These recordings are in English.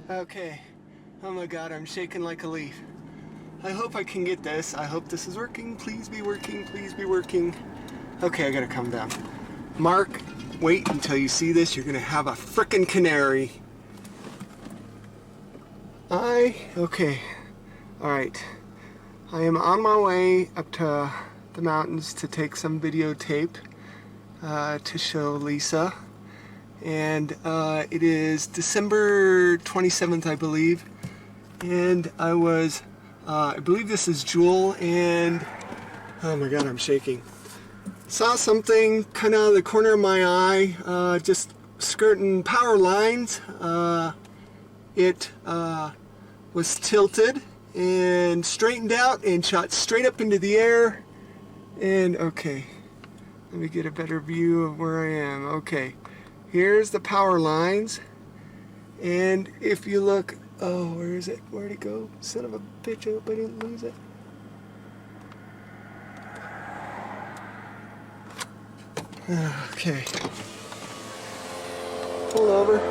Okay. Oh my god, I'm shaking like a leaf. I hope I can get this. I hope this is working. Please be working. Please be working. Okay, I gotta calm down. Mark, wait until you see this. You're gonna have a frickin' canary. Okay. Alright. I am on my way up to the mountains to take some videotape to show Lisa. And it is December 27th, I believe. And I believe this is Jewel, and oh my god, I'm shaking. Saw something kind of out of the corner of my eye, just skirting power lines. It was tilted and straightened out and shot straight up into the air. And okay, let me get a better view of where I am. Okay, here's the power lines. And if you look, oh, where is it? Where'd it go? Son of a bitch, I hope I didn't lose it. Okay. Pull over.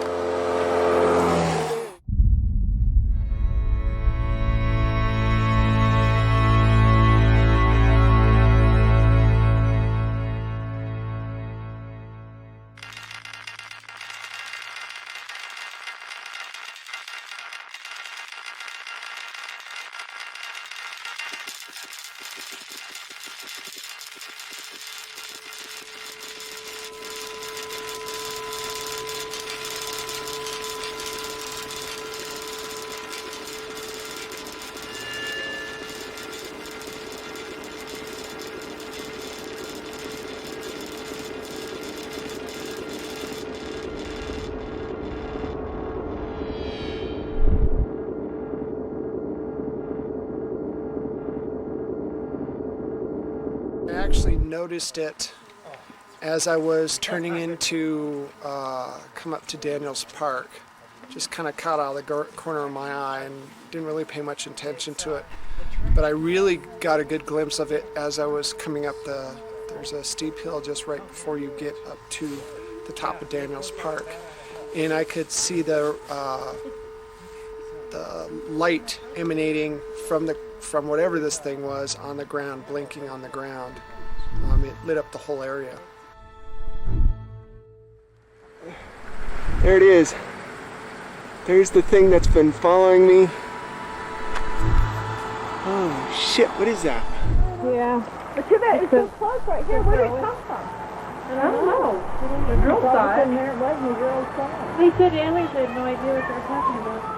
I actually noticed it as I was turning into come up to Daniels Park. Just kind of caught out of the corner of my eye and didn't really pay much attention to it. But I really got a good glimpse of it as I was coming up there's a steep hill just right before you get up to the top of Daniels Park. And I could see the light emanating from whatever this thing was on the ground, blinking on the ground. It lit up the whole area. There it is. There's the thing that's been following me. Oh shit, what is that? Yeah. But too bad it's so close right here. Where did it come from? I don't know. The girls saw it. There it was, and the girls saw it. They said aliens had no idea what they were talking about.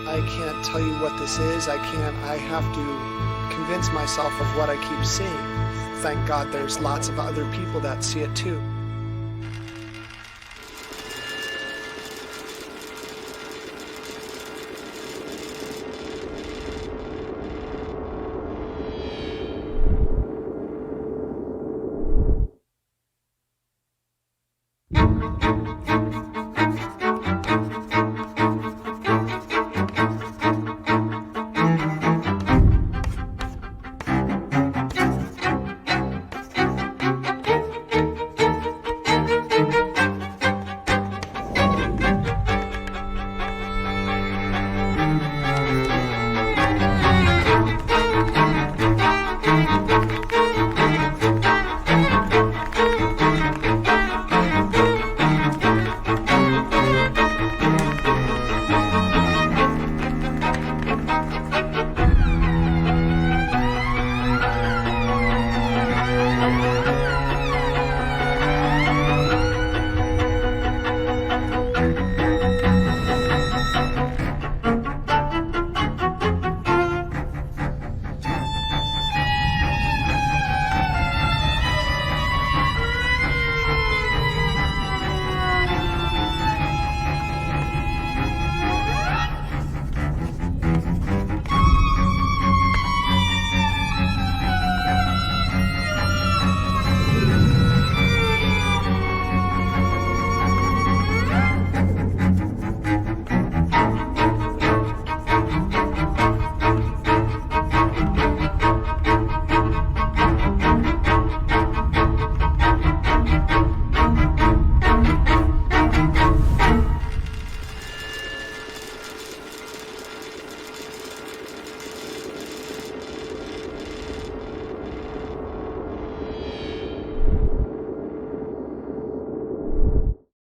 I can't tell you what this is. I have to convince myself of what I keep seeing. Thank God there's lots of other people that see it too.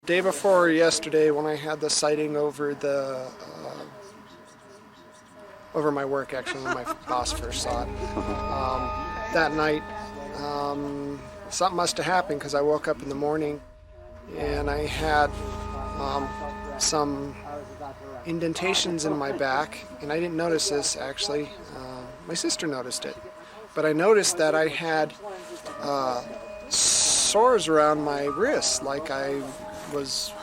Day before yesterday, when I had the sighting over over my work, actually, when my boss first saw it, that night, something must have happened because I woke up in the morning and I had some indentations in my back, and I didn't notice this actually. My sister noticed it, but I noticed that I had sores around my wrists, like I was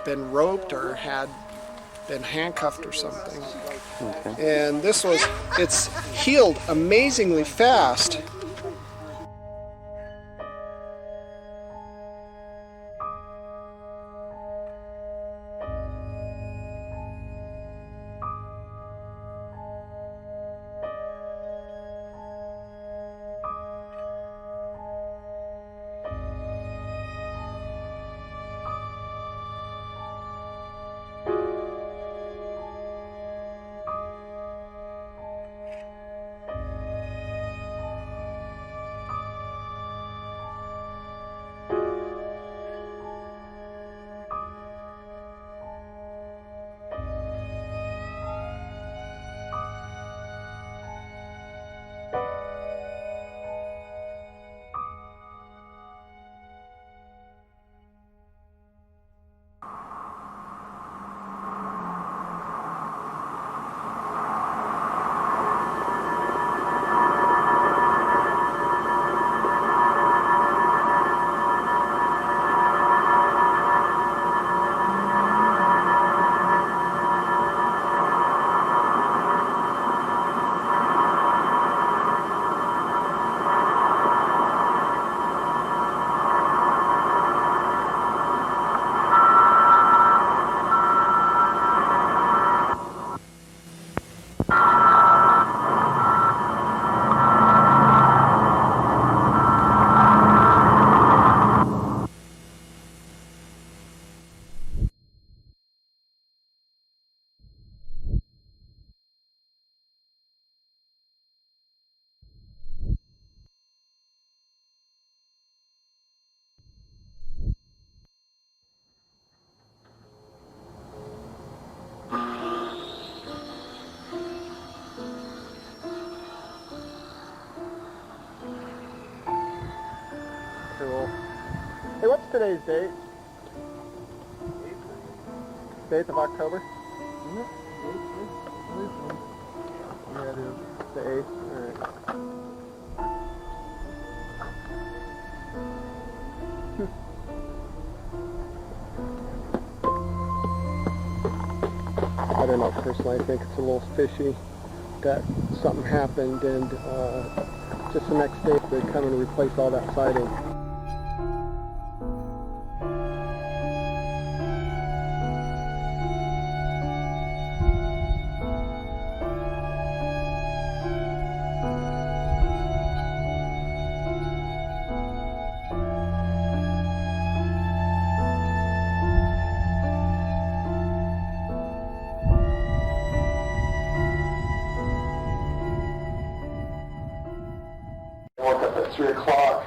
been roped or had been handcuffed or something. Okay. And it's healed amazingly fast. Cool. Hey, what's today's date? 8th of October? Yeah, it is. The 8th. Alright. I don't know, personally, I think it's a little fishy that something happened and just the next day they come and replace all that siding. Woke up at 3 o'clock.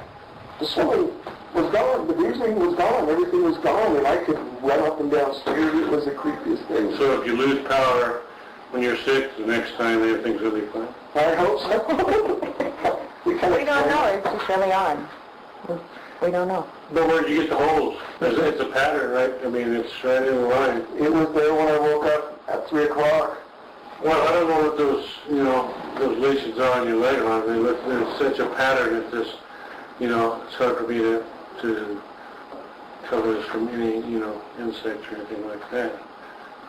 The swimming was gone, the bruising was gone, everything was gone, and I could run up and down stairs. It was the creepiest thing. So if you lose power when you're sick, the next time everything's really fine? I hope so. we don't know, it's just really odd. We don't know. But where'd you get the holes? It's a pattern, right? I mean, it's right in the line. It was there when I woke up at 3 o'clock. Well, I don't know what those, those lesions are on your leg, I mean, there's such a pattern that this, it's hard for me to cover this from any, insect or anything like that.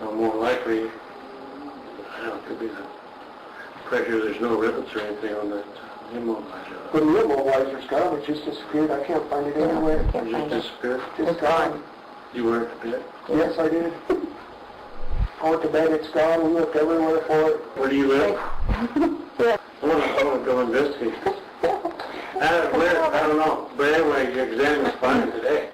More likely, it could be the pressure. There's no rivets or anything on that immobilizer. The immobilizer's gone. It just disappeared. I can't find it anywhere. It just disappeared? It's gone. You were at bed? Yes, I did. I went to bed. It's gone. We looked everywhere for it. Where do you live? I want to go investigate. I don't know. But anyway, your exam is fine today.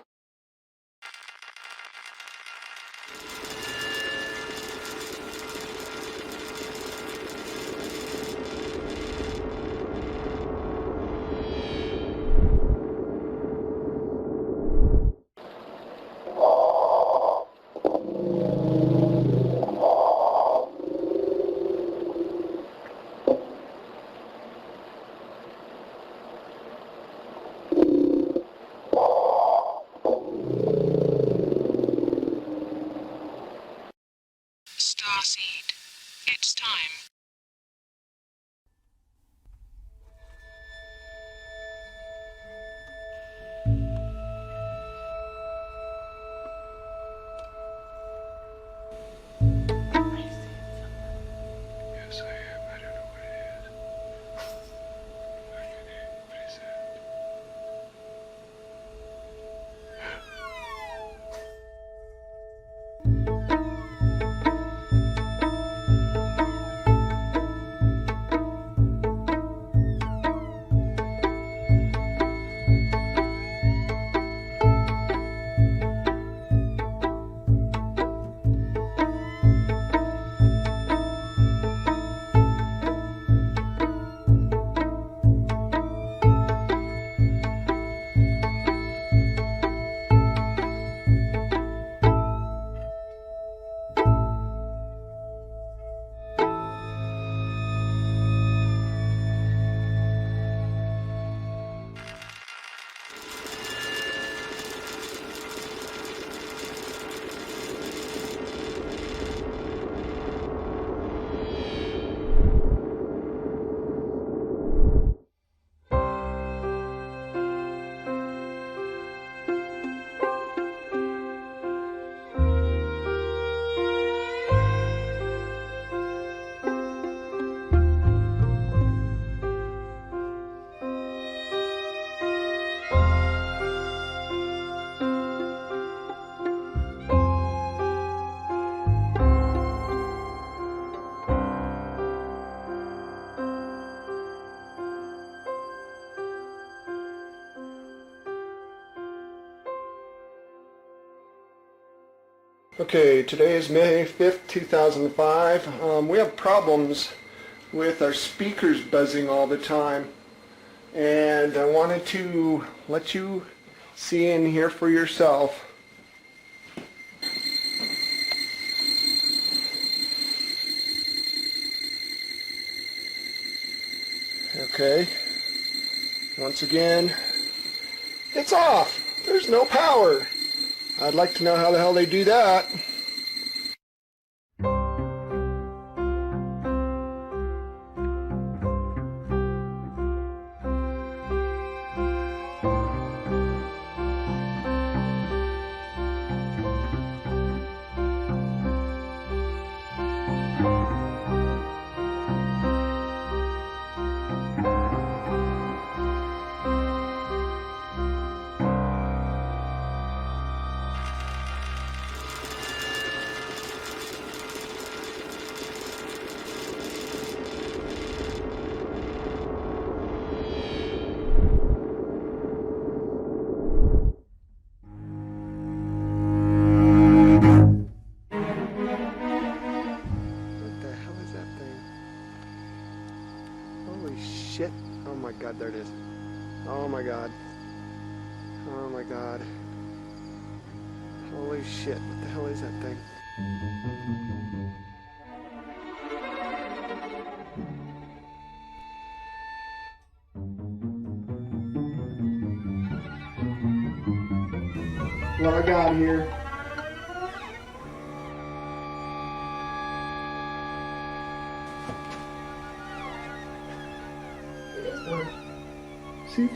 Okay, today is May 5th, 2005. We have problems with our speakers buzzing all the time, and I wanted to let you see and hear for yourself. Okay, once again, it's off. There's no power. I'd like to know how the hell they do that. Shit. Oh my god, there it is. Oh my god. Oh my god. Holy shit, what the hell is that thing? What I got here? See?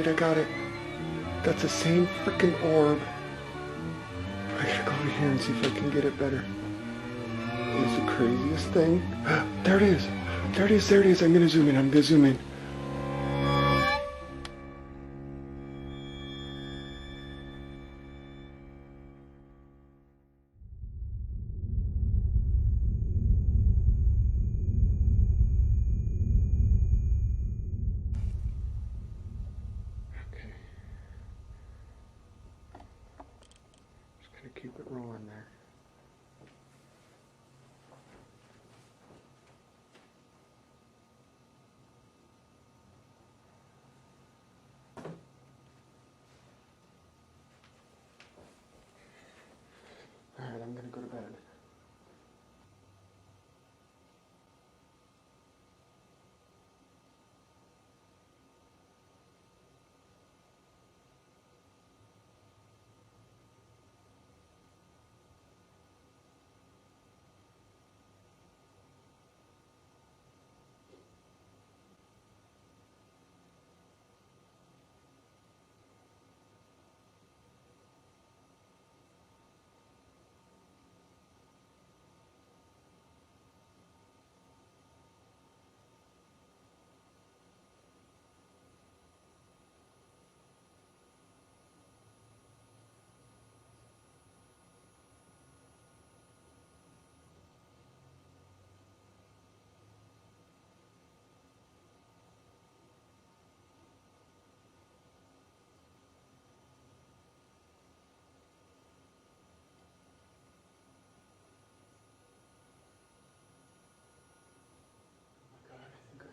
I got it. That's the same freaking orb. I gotta go over here and see if I can get it better. It's the craziest thing. There it is. There it is. I'm gonna zoom in. Keep it rolling there. All right, I'm going to go to bed.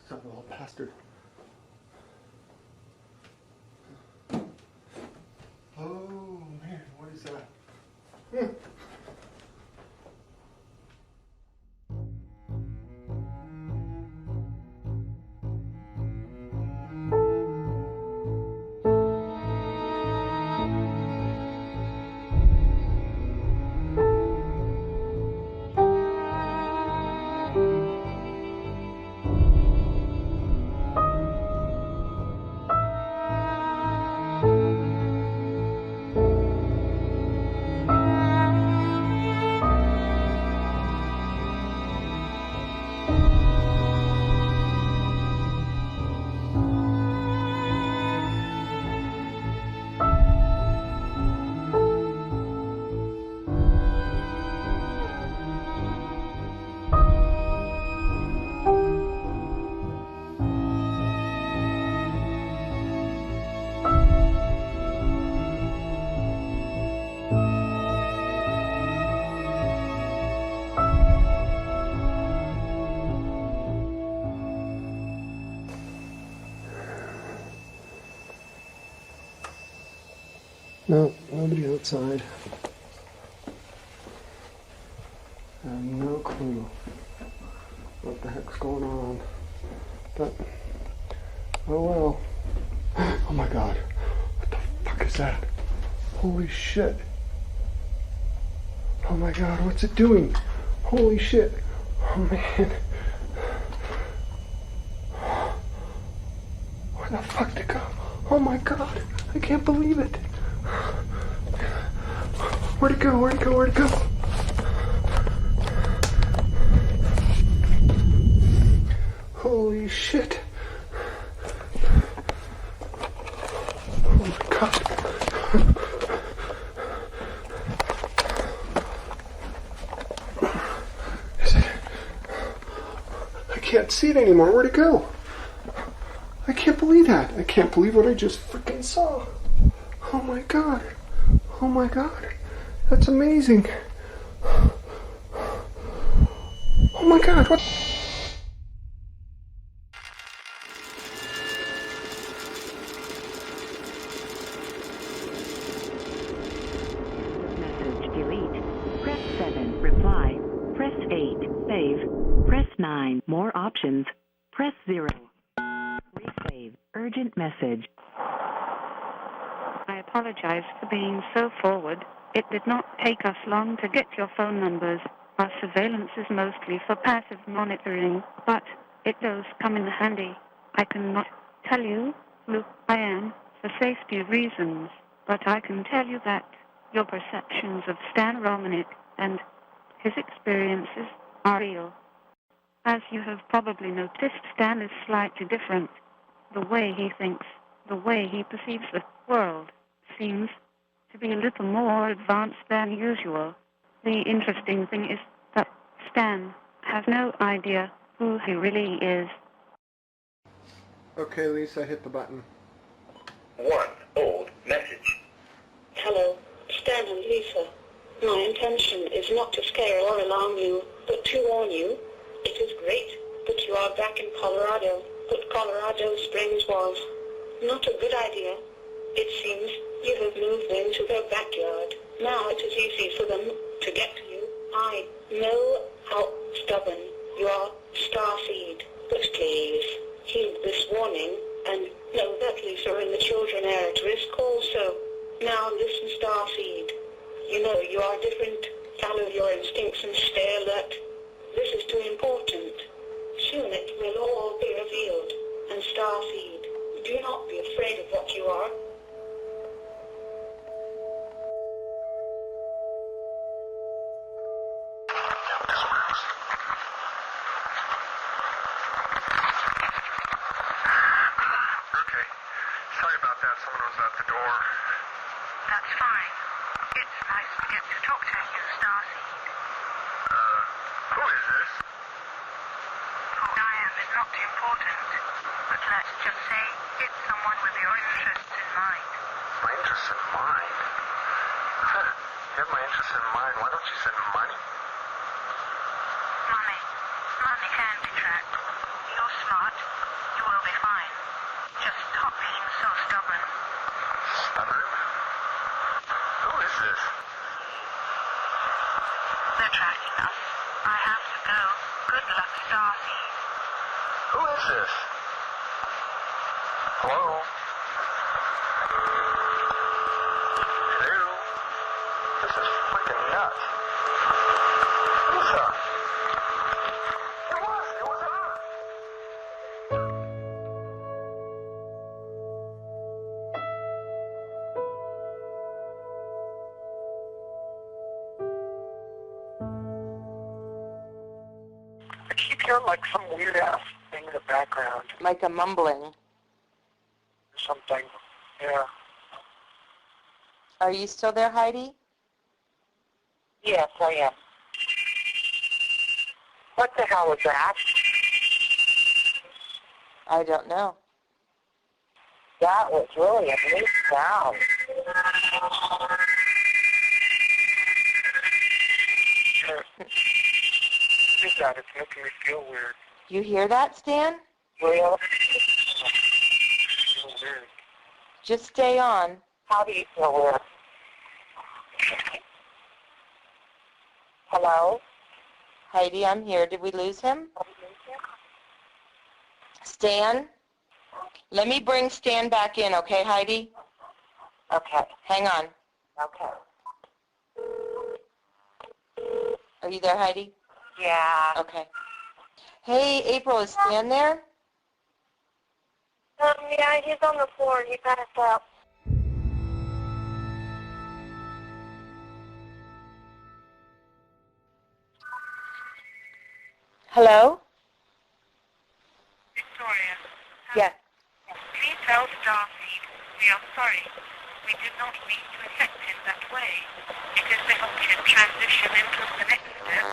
Son of a little bastard. Oh man, what is that? No, nobody outside. I have no clue what the heck's going on. But, oh well. Oh my god. What the fuck is that? Holy shit. Oh my god, what's it doing? Holy shit. Oh man. Where the fuck did it go? Oh my god. I can't believe it. Where'd it go? Where'd it go? Where'd it go? Holy shit. Oh my god. Is it? I can't see it anymore. Where'd it go? I can't believe that. I can't believe what I just freaking saw. Oh my god. Oh my god. That's amazing. Oh my god, what? Message delete. Press 7, reply. Press 8, save. Press 9, more options. Press 0. Resave. Urgent message. I apologize for being so forward. It did not take us long to get your phone numbers. Our surveillance is mostly for passive monitoring, but it does come in handy. I cannot tell you who I am for safety reasons, but I can tell you that your perceptions of Stan Romanek and his experiences are real. As you have probably noticed, Stan is slightly different. The way he thinks, the way he perceives the world, seems to be a little more advanced than usual. The interesting thing is that Stan has no idea who he really is. Okay, Lisa, hit the button. 1 old message. Hello, Stan and Lisa. My intention is not to scare or alarm you, but to warn you. It is great that you are back in Colorado, but Colorado Springs was not a good idea. It seems you have moved into their backyard. Now it is easy for them to get to you. I know how stubborn you are, Starseed, but please heed this warning and know that Lisa and the children are at risk also. Now listen, Starseed. You know you are different. Follow your instincts and stay alert. This is too important. Soon it will all be revealed. And Starseed, do not be afraid of what you are. Okay. Sorry about that. Someone was at the door. That's fine. It's nice to get to talk to you, Starseed. Who is this? Who I am is not important, but let's just say it's someone with your interests in mind. My interests in mind? You have my interests in mind. Why don't you send money? Money. Money can be tracked. You're smart. You will be fine. Just stop being so stubborn. Stubborn? Who is this? They're tracking us. I have to go. Good luck, Starseed. Who is this? Hello? Hello? This is freaking nuts. Lisa! It was her! I keep hearing like some weird ass thing in the background. Like a mumbling. Or something. Yeah. Are you still there, Heidi? Yes, I am. What the hell was that? I don't know. That was really a neat sound. It's that. It's making me feel weird. You hear that, Stan? Real? Feel weird. Just stay on. How do you feel weird? Hello? Heidi, I'm here. Did we lose him? Stan? Let me bring Stan back in, okay, Heidi? Okay. Hang on. Okay. Are you there, Heidi? Yeah. Okay. Hey, April, is Stan there? Yeah, he's on the floor. He passed out. Hello? Victoria. Yes. Please tell Starseed we are sorry. We did not mean to affect him that way. It is to help him transition into the next step.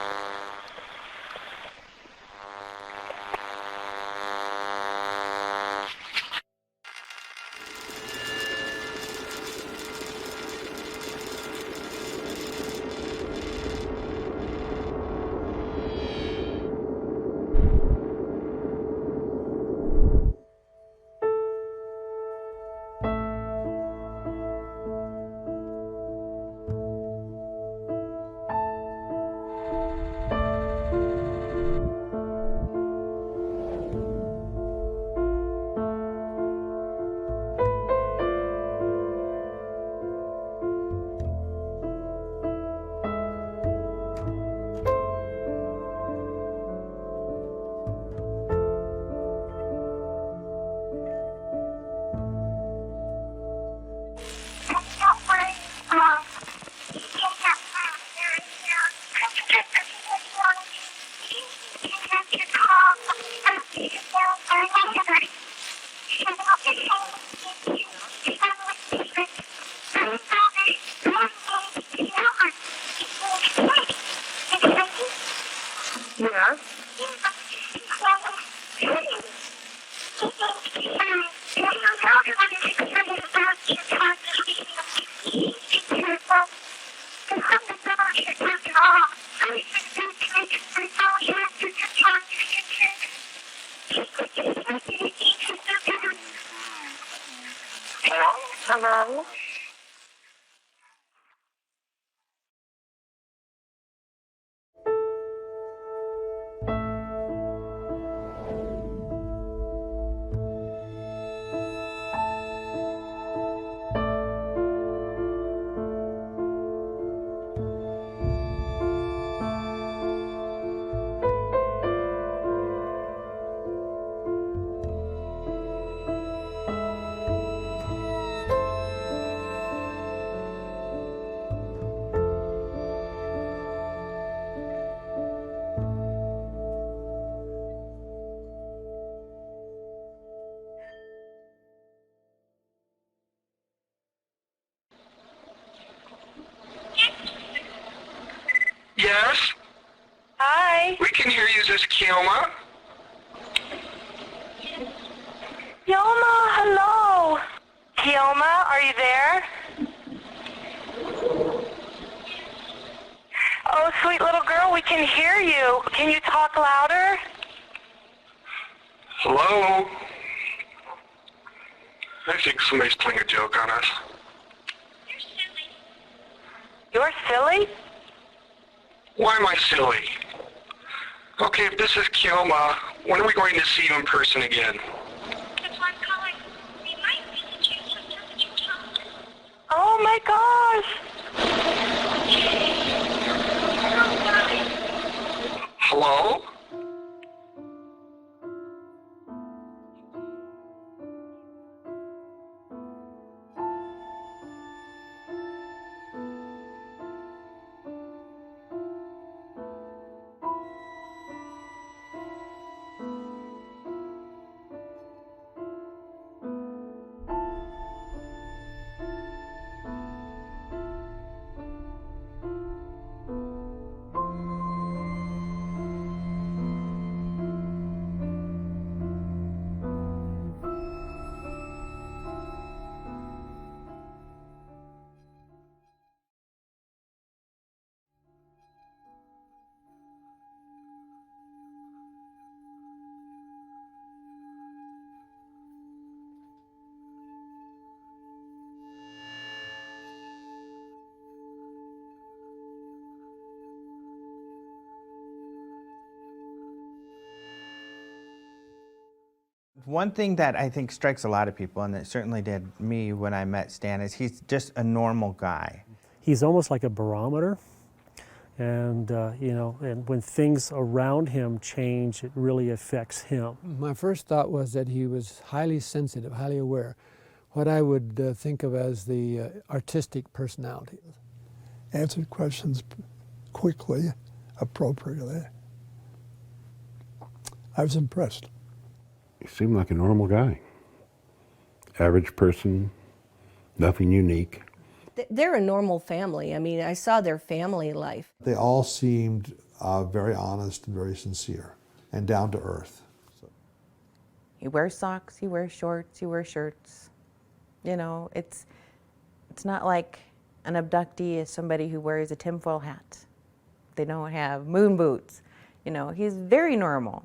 Hello? Yes? Hi. We can hear you. Is this Kioma? Yoma, hello. Kioma, are you there? Oh, sweet little girl, we can hear you. Can you talk louder? Hello? I think somebody's playing a joke on us. You're silly? Why am I silly? Okay, if this is Kioma, when are we going to see you in person again? Oh my gosh. Hello? One thing that I think strikes a lot of people, and it certainly did me when I met Stan, is he's just a normal guy. He's almost like a barometer, and you know, and when things around him change, it really affects him. My first thought was that he was highly sensitive, highly aware, what I would think of as the artistic personality. Answered questions quickly, appropriately. I was impressed. He seemed like a normal guy. Average person, nothing unique. They're a normal family. I mean, I saw their family life. They all seemed very honest and very sincere and down to earth. So. He wears socks, he wears shorts, he wears shirts. You know, it's not like an abductee is somebody who wears a tinfoil hat. They don't have moon boots. You know, he's very normal.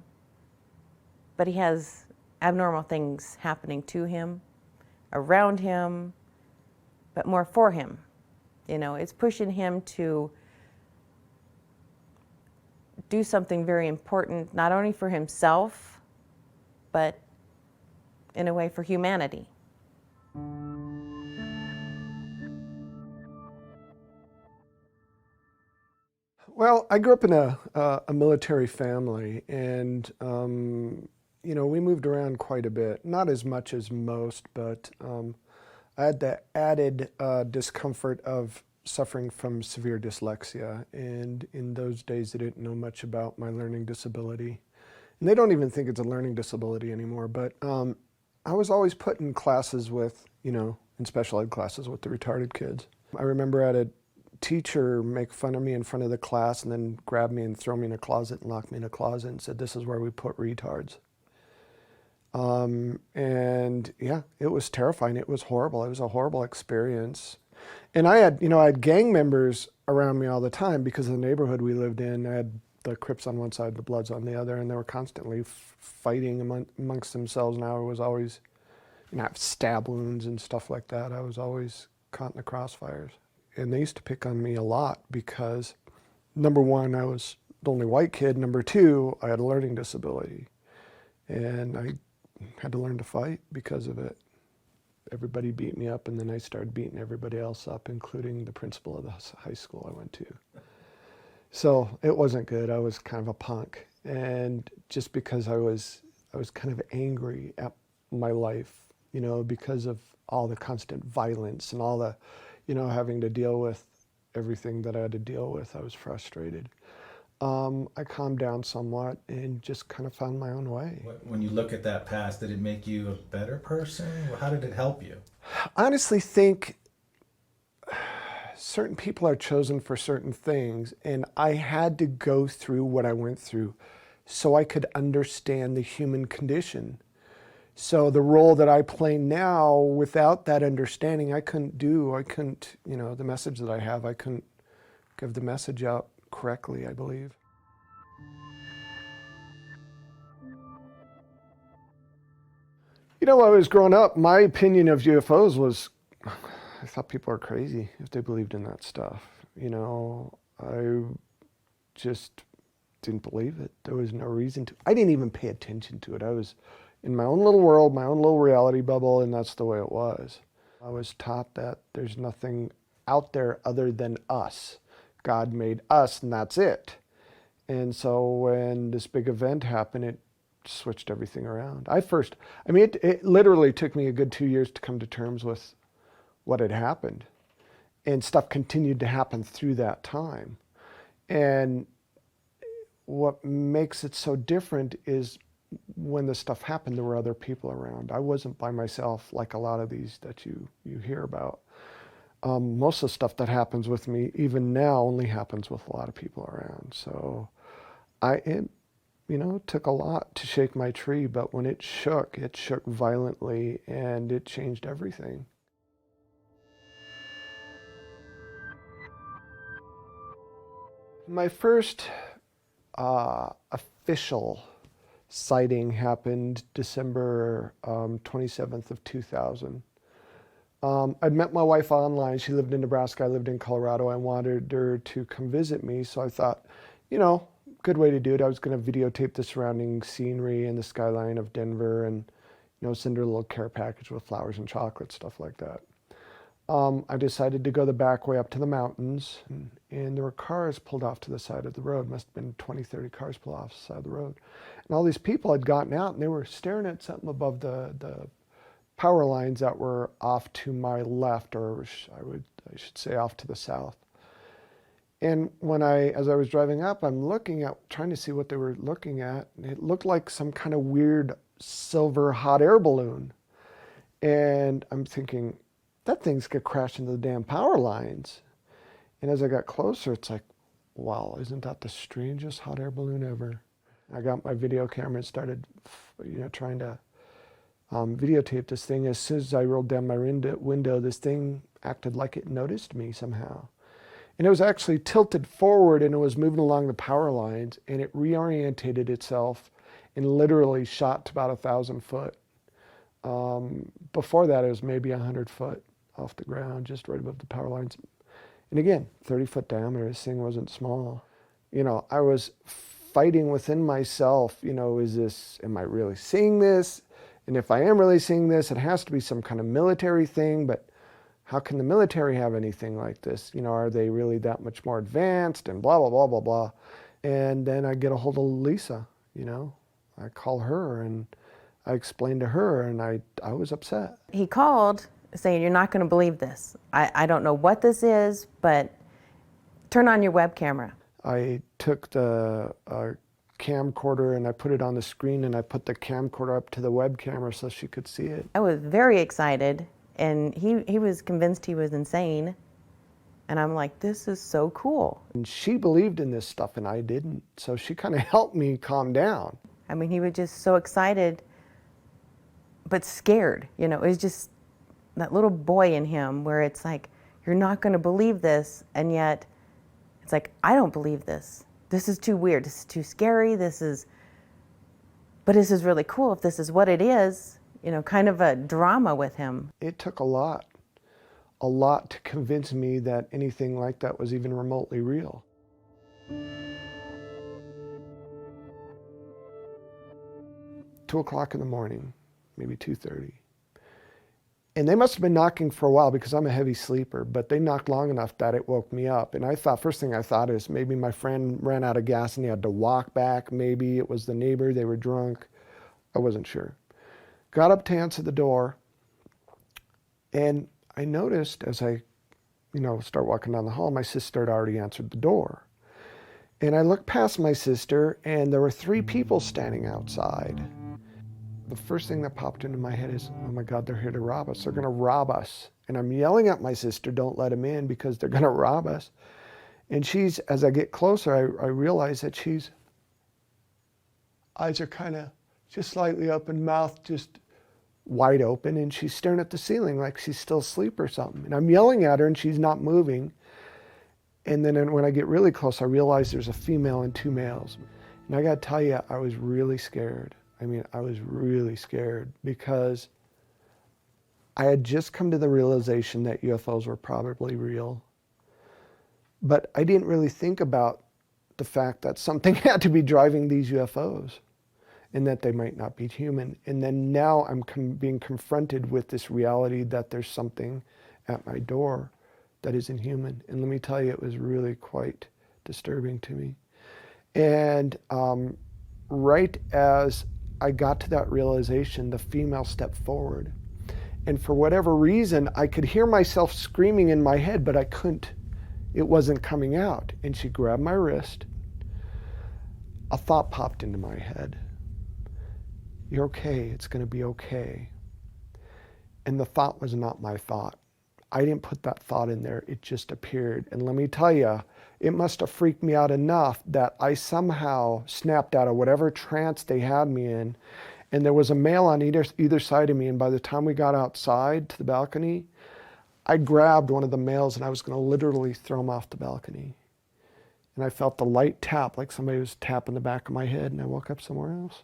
But he has abnormal things happening to him, around him, but more for him. You know, it's pushing him to do something very important, not only for himself, but in a way for humanity. Well, I grew up in a military family, and you know, we moved around quite a bit. Not as much as most, but I had the added discomfort of suffering from severe dyslexia, and in those days I didn't know much about my learning disability. And they don't even think it's a learning disability anymore, but I was always put in classes with, you know, in special ed classes with the retarded kids. I remember I had a teacher make fun of me in front of the class and then grab me and throw me in a closet and lock me in a closet and said, "This is where we put retards." And yeah, it was terrifying. It was horrible. It was a horrible experience. And I had gang members around me all the time because of the neighborhood we lived in. I had the Crips on one side, the Bloods on the other, and they were constantly fighting amongst themselves. And I was always, you know, have stab wounds and stuff like that. I was always caught in the crossfires. And they used to pick on me a lot because, number one, I was the only white kid. Number two, I had a learning disability. And I had to learn to fight because of it. Everybody beat me up, and then I started beating everybody else up, including the principal of the high school I went to. So it wasn't good. I was kind of a punk. And just because I was kind of angry at my life, you know, because of all the constant violence and all the, you know, having to deal with everything that I had to deal with, I was frustrated. I calmed down somewhat and just kind of found my own way. When you look at that past, did it make you a better person? How did it help you? I honestly think certain people are chosen for certain things, and I had to go through what I went through so I could understand the human condition. So the role that I play now, without that understanding, I couldn't, you know, the message that I have, I couldn't give the message out correctly, I believe. You know, when I was growing up, my opinion of UFOs was, I thought people were crazy if they believed in that stuff. You know, I just didn't believe it. There was no reason to. I didn't even pay attention to it. I was in my own little world, my own little reality bubble, and that's the way it was. I was taught that there's nothing out there other than us. God made us, and that's it. And so when this big event happened, it switched everything around. It literally took me a good 2 years to come to terms with what had happened. And stuff continued to happen through that time. And what makes it so different is when this stuff happened, there were other people around. I wasn't by myself like a lot of these that you hear about. Most of the stuff that happens with me, even now, only happens with a lot of people around. So it took a lot to shake my tree, but when it shook violently, and it changed everything. My first official sighting happened December 27th of 2000. I'd met my wife online. She lived in Nebraska. I lived in Colorado. I wanted her to come visit me, so I thought, good way to do it. I was going to videotape the surrounding scenery and the skyline of Denver and, send her a little care package with flowers and chocolate, stuff like that. I decided to go the back way up to the mountains, and there were cars pulled off to the side of the road. Must have been 20, 30 cars pulled off the side of the road. And all these people had gotten out, and they were staring at something above the power lines that were off to my left, or I should say off to the south. And as I was driving up, I'm looking at, trying to see what they were looking at, and it looked like some kind of weird silver hot air balloon. And I'm thinking, that thing's gonna crash into the damn power lines. And as I got closer, it's like, wow, isn't that the strangest hot air balloon ever? I got my video camera and started, trying to videotape this thing. As soon as I rolled down my window, this thing acted like it noticed me somehow. And it was actually tilted forward, and it was moving along the power lines, and it reorientated itself and literally shot to about 1,000 foot. Before that, it was maybe 100 foot off the ground, just right above the power lines. And again, 30-foot diameter, this thing wasn't small. I was fighting within myself, am I really seeing this? And if I am really seeing this, it has to be some kind of military thing, but how can the military have anything like this? Are they really that much more advanced, and blah, blah, blah, blah, blah. And then I get a hold of Lisa, I call her and I explained to her, and I was upset. He called saying, you're not going to believe this. I don't know what this is, but turn on your web camera. I took the camcorder and I put it on the screen, and I put the camcorder up to the web camera so she could see it. I was very excited, and he was convinced he was insane. And I'm like, this is so cool. And she believed in this stuff and I didn't. So she kind of helped me calm down. I mean, he was just so excited, but scared. It was just that little boy in him where it's like, you're not going to believe this. And yet it's like, I don't believe this. This is too weird. This is too scary. But this is really cool if this is what it is, kind of a drama with him. It took a lot to convince me that anything like that was even remotely real. 2 o'clock in the morning, maybe 2:30. And they must have been knocking for a while because I'm a heavy sleeper, but they knocked long enough that it woke me up. And first thing I thought is maybe my friend ran out of gas and he had to walk back. Maybe it was the neighbor, they were drunk. I wasn't sure. Got up to answer the door, and I noticed as I, start walking down the hall, my sister had already answered the door. And I looked past my sister, and there were 3 people standing outside. The first thing that popped into my head is, oh my God, they're here to rob us. They're going to rob us. And I'm yelling at my sister, don't let them in because they're going to rob us. And as I get closer, I realize that eyes are kind of just slightly open, mouth just wide open, and she's staring at the ceiling like she's still asleep or something. And I'm yelling at her and she's not moving. And then when I get really close, I realize there's a female and 2 males. And I got to tell you, I was really scared. I was really scared because I had just come to the realization that UFOs were probably real. But I didn't really think about the fact that something had to be driving these UFOs and that they might not be human. And then now I'm being confronted with this reality that there's something at my door that isn't human. And let me tell you, it was really quite disturbing to me. And right as I got to that realization, the female stepped forward. And for whatever reason, I could hear myself screaming in my head, but I couldn't. It wasn't coming out. And she grabbed my wrist. A thought popped into my head. You're okay. It's going to be okay. And the thought was not my thought. I didn't put that thought in there. It just appeared. And let me tell you, it must have freaked me out enough that I somehow snapped out of whatever trance they had me in. And there was a male on either side of me. And by the time we got outside to the balcony, I grabbed one of the males and I was going to literally throw him off the balcony. And I felt the light tap, like somebody was tapping the back of my head, and I woke up somewhere else.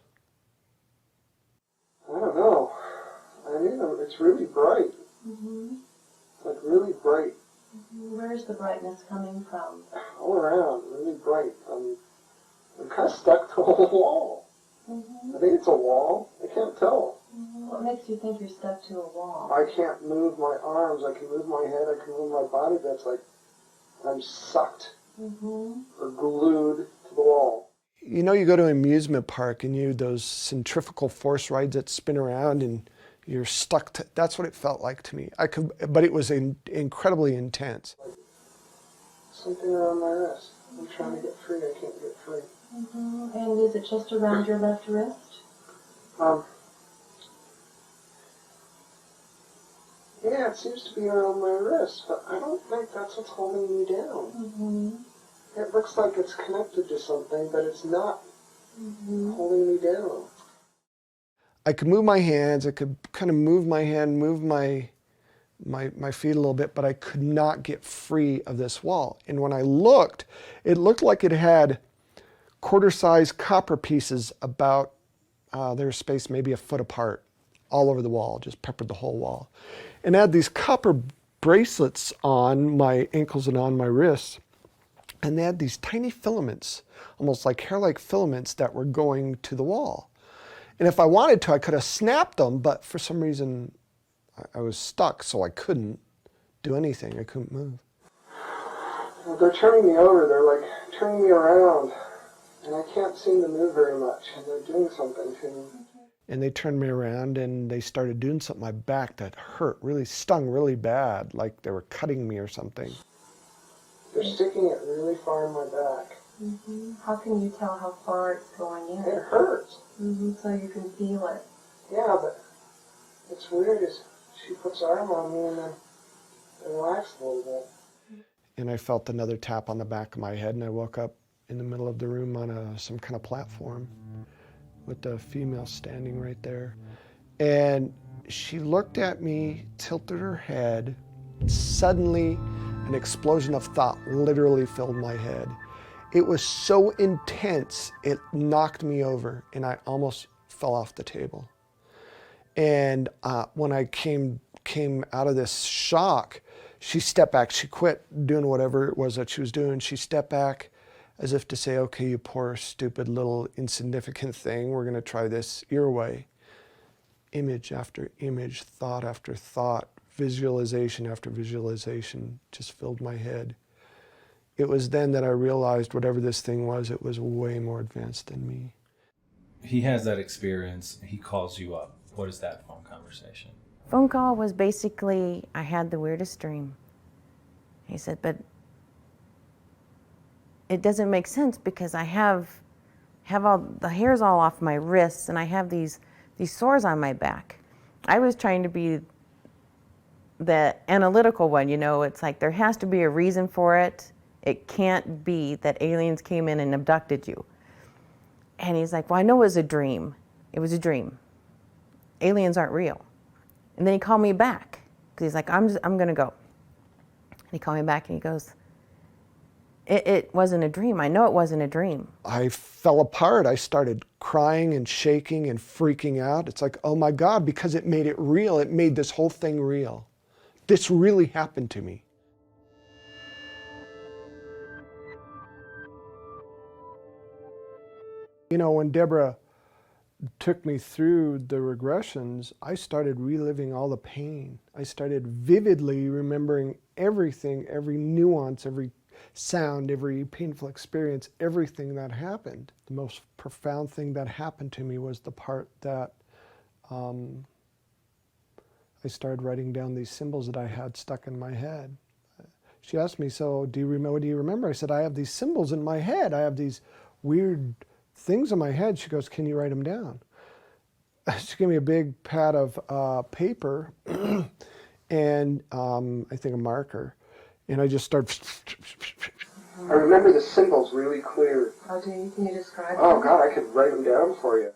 I don't know. It's really bright. Mm-hmm. It's like really bright. Where's the brightness coming from? All around, really bright. I'm kind of stuck to a wall. Mm-hmm. I think it's a wall. I can't tell. Mm-hmm. What makes you think you're stuck to a wall? I can't move my arms. I can move my head. I can move my body. That's like I'm sucked or glued to the wall. You know, you go to an amusement park and you those centrifugal force rides that spin around and you're stuck to, that's what it felt like to me. But it was incredibly intense. Something around my wrist. I'm trying to get free. I can't get free. And is it just around your left wrist? Yeah, it seems to be around my wrist, but I don't think that's what's holding me down. It looks like it's connected to something, but it's not holding me down. I could move my hands, I could kind of move my hand, move my feet a little bit, but I could not get free of this wall. And when I looked, it looked like it had quarter-sized copper pieces about their space maybe a foot apart, all over the wall, just peppered the whole wall. And I had these copper bracelets on my ankles and on my wrists, and they had these tiny filaments, almost like hair-like filaments that were going to the wall. And if I wanted to, I could have snapped them, but for some reason, I was stuck, so I couldn't do anything. I couldn't move. Well, they're turning me over. They're like turning me around, and I can't seem to move very much, and they're doing something to me. And they turned me around, and they started doing something to my back that hurt, really stung really bad, like they were cutting me or something. They're sticking it really far in my back. How can you tell how far it's going in? It hurts. So you can feel it. Yeah, but it's weird. She puts her arm on me and then relaxes a little bit. And I felt another tap on the back of my head, and I woke up in the middle of the room on some kind of platform with the female standing right there. And she looked at me, tilted her head. Suddenly, an explosion of thought literally filled my head. It was so intense, it knocked me over, and I almost fell off the table. And when I came out of this shock, she stepped back. She quit doing whatever it was that she was doing. She stepped back as if to say, okay, you poor, stupid, little, insignificant thing, we're going to try this your way. Image after image, thought after thought, visualization after visualization just filled my head. It was then that I realized whatever this thing was, it was way more advanced than me. He has that experience. He calls you up. What is that phone conversation? Phone call was basically, I had the weirdest dream. He said, but it doesn't make sense because I have all the hairs all off my wrists and I have these sores on my back. I was trying to be the analytical one, you know, it's like there has to be a reason for it. It can't be that aliens came in and abducted you. And he's like, well, I know it was a dream. It was a dream. Aliens aren't real. And then he called me back because he's like, I'm going to go. And he called me back and he goes, it wasn't a dream. I know it wasn't a dream. I fell apart. I started crying and shaking and freaking out. It's like, oh my God, because it made it real. It made this whole thing real. This really happened to me. You know, when Deborah took me through the regressions, I started reliving all the pain. I started vividly remembering everything, every nuance, every sound, every painful experience, everything that happened. The most profound thing that happened to me was the part that I started writing down these symbols that I had stuck in my head. She asked me, so what do you remember? I said, I have these symbols in my head. I have these weird things in my head. She goes, can you write them down? She gave me a big pad of paper and I think a marker. And I just started. I remember the symbols really clear. How do you? Can you describe them? Oh God, I could write them down for you.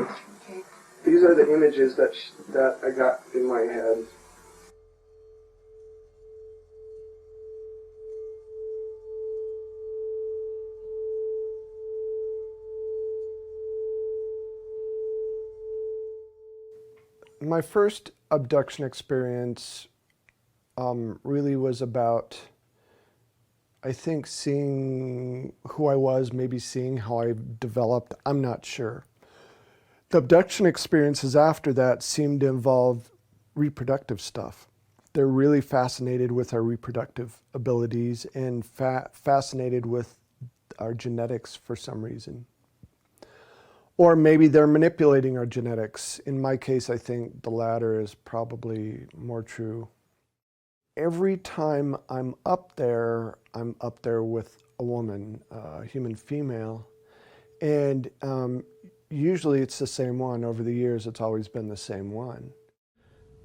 Okay. These are the images that I got in my head. My first abduction experience really was about I think seeing who I was, maybe seeing how I developed, I'm not sure. The abduction experiences after that seemed to involve reproductive stuff. They're really fascinated with our reproductive abilities and fascinated with our genetics for some reason. Or maybe they're manipulating our genetics. In my case, I think the latter is probably more true. Every time I'm up there with a woman, a human female, and usually it's the same one. Over the years, it's always been the same one.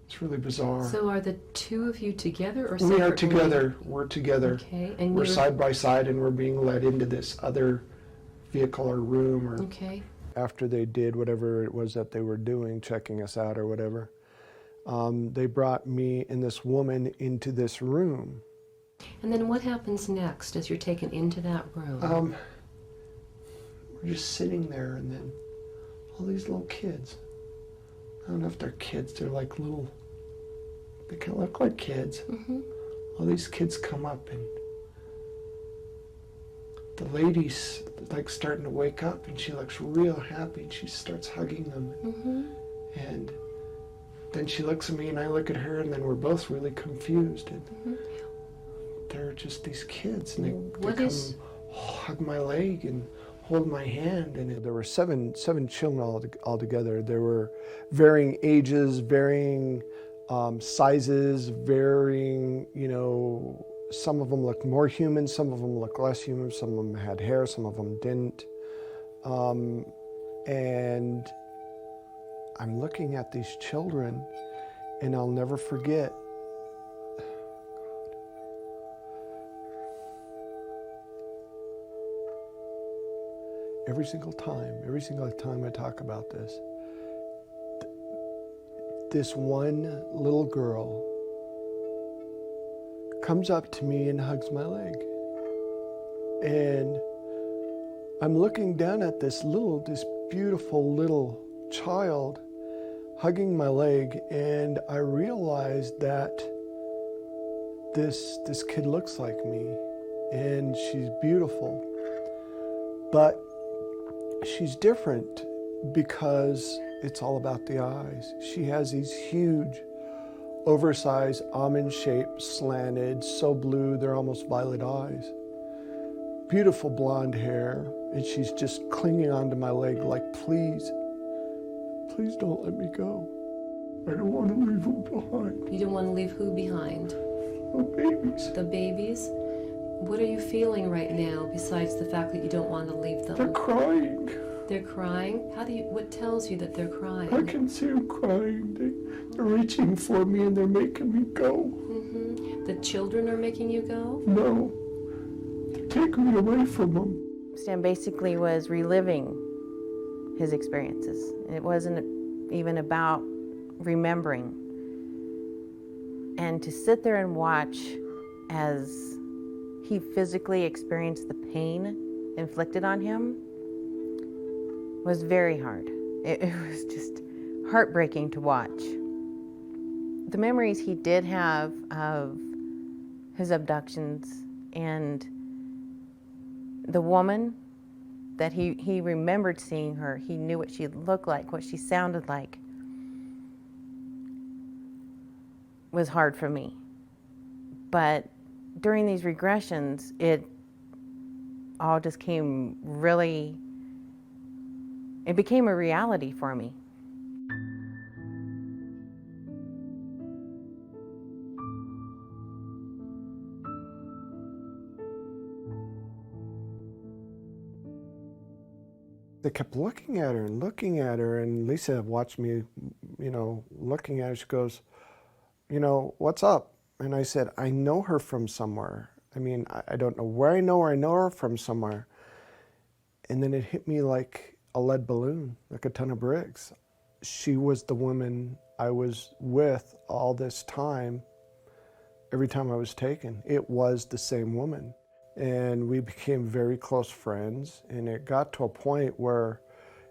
It's really bizarre. So are the two of you together or separately? We are together. We're together. Okay. And we're side by side, and we're being led into this other vehicle or room. Or okay. After they did whatever it was that they were doing, checking us out or whatever, they brought me and this woman into this room. And then what happens next as you're taken into that room? We're just sitting there, and then all these little kids. I don't know if they're kids. They're like little. They kind of look like kids. Mm-hmm. All these kids come up, and the lady's like starting to wake up, and she looks real happy, and she starts hugging them. Mm-hmm. And then she looks at me, and I look at her, and then we're both really confused. And mm-hmm. they're just these kids, and they come hug my leg and hold my hand. And there were seven children altogether. There were varying ages, varying sizes, varying, some of them looked more human, some of them looked less human, some of them had hair, some of them didn't. And I'm looking at these children, and I'll never forget, every single time I talk about this, this one little girl comes up to me and hugs my leg. And I'm looking down at this beautiful little child hugging my leg, and I realized that this kid looks like me, and she's beautiful. But she's different because it's all about the eyes. She has these huge, oversized, almond-shaped, slanted, so blue they're almost violet eyes. Beautiful blonde hair, and she's just clinging onto my leg like, please don't let me go. I don't want to leave them behind. You don't want to leave who behind? The babies. The babies? What are you feeling right now besides the fact that you don't want to leave them? They're crying. They're crying? What tells you that they're crying? I can see them crying. They're reaching for me, and they're making me go. Mm-hmm. The children are making you go? No. They're taking me away from them. Stan basically was reliving his experiences. It wasn't even about remembering. And to sit there and watch as he physically experienced the pain inflicted on him was very hard. It was just heartbreaking to watch. The memories he did have of his abductions and the woman that he remembered seeing her, he knew what she looked like, what she sounded like, was hard for me. But during these regressions, it all just came really, it became a reality for me. They kept looking at her, and Lisa watched me, looking at her. She goes, what's up? And I said, I know her from somewhere. I mean, I don't know where I know her from somewhere. And then it hit me like a lead balloon, like a ton of bricks. She was the woman I was with all this time, every time I was taken. It was the same woman. And we became very close friends, and it got to a point where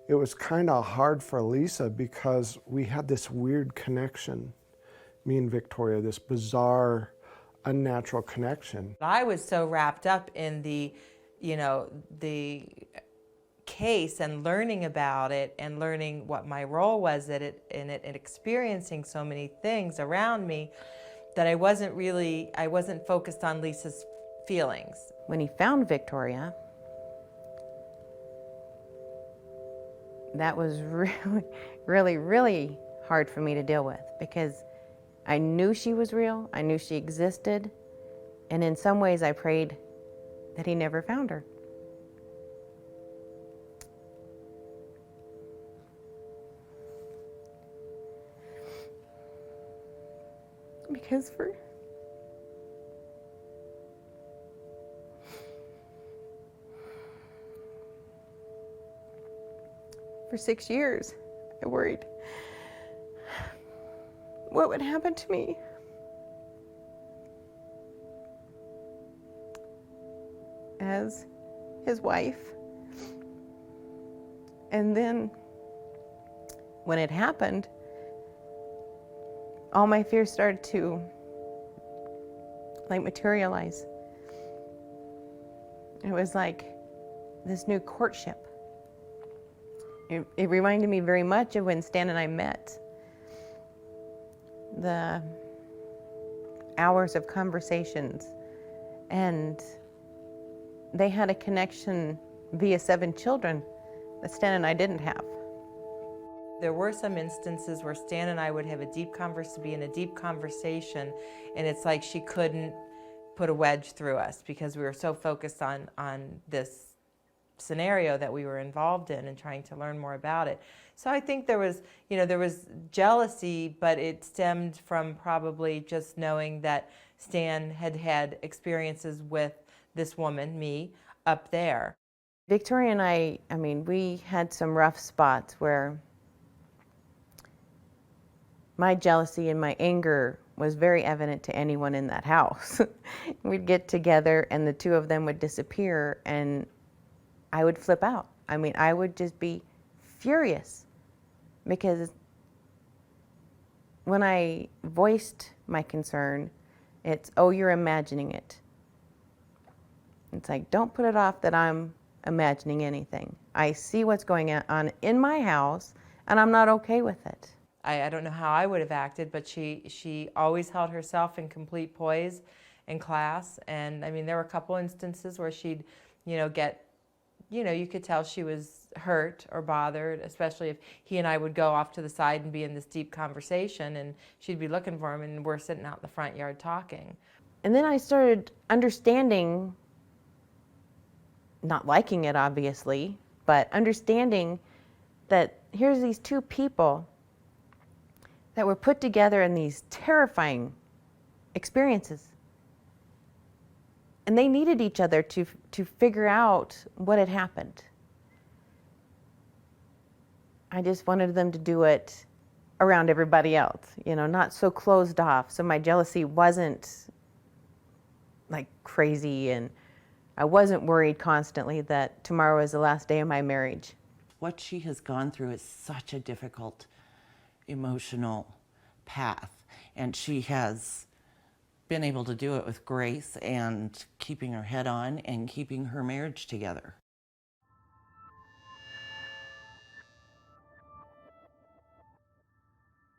it was kind of hard for Lisa because we had this weird connection, me and Victoria, this bizarre unnatural connection. I was so wrapped up in the case and learning about it and learning what my role was in it and experiencing so many things around me that I wasn't focused on Lisa's feelings. When he found Victoria, that was really hard for me to deal with, because I knew she was real, I knew she existed, and in some ways I prayed that he never found her. Because for 6 years, I worried what would happen to me. As his wife. And then when it happened, all my fears started to materialize. It was like this new courtship. It reminded me very much of when Stan and I met. The hours of conversations, and they had a connection via 7 children that Stan and I didn't have. There were some instances where Stan and I would have be in a deep conversation, and it's like she couldn't put a wedge through us because we were so focused on this scenario that we were involved in and trying to learn more about it. So I think there was jealousy, but it stemmed from probably just knowing that Stan had had experiences with this woman, me, up there. Victoria and I mean, we had some rough spots where my jealousy and my anger was very evident to anyone in that house. We'd get together and the two of them would disappear and I would flip out. I mean, I would just be furious because when I voiced my concern, it's, oh, you're imagining it. It's like, don't put it off that I'm imagining anything. I see what's going on in my house and I'm not okay with it. I don't know how I would have acted, but she always held herself in complete poise in class. And I mean, there were a couple instances where she'd, get, you could tell she was hurt or bothered, especially if he and I would go off to the side and be in this deep conversation and she'd be looking for him and we're sitting out in the front yard talking. And then I started understanding, not liking it obviously, but understanding that here's these two people that were put together in these terrifying experiences. And they needed each other to figure out what had happened. I just wanted them to do it around everybody else, not so closed off. So my jealousy wasn't like crazy, and I wasn't worried constantly that tomorrow is the last day of my marriage. What she has gone through is such a difficult emotional path, and she has been able to do it with grace and keeping her head on and keeping her marriage together.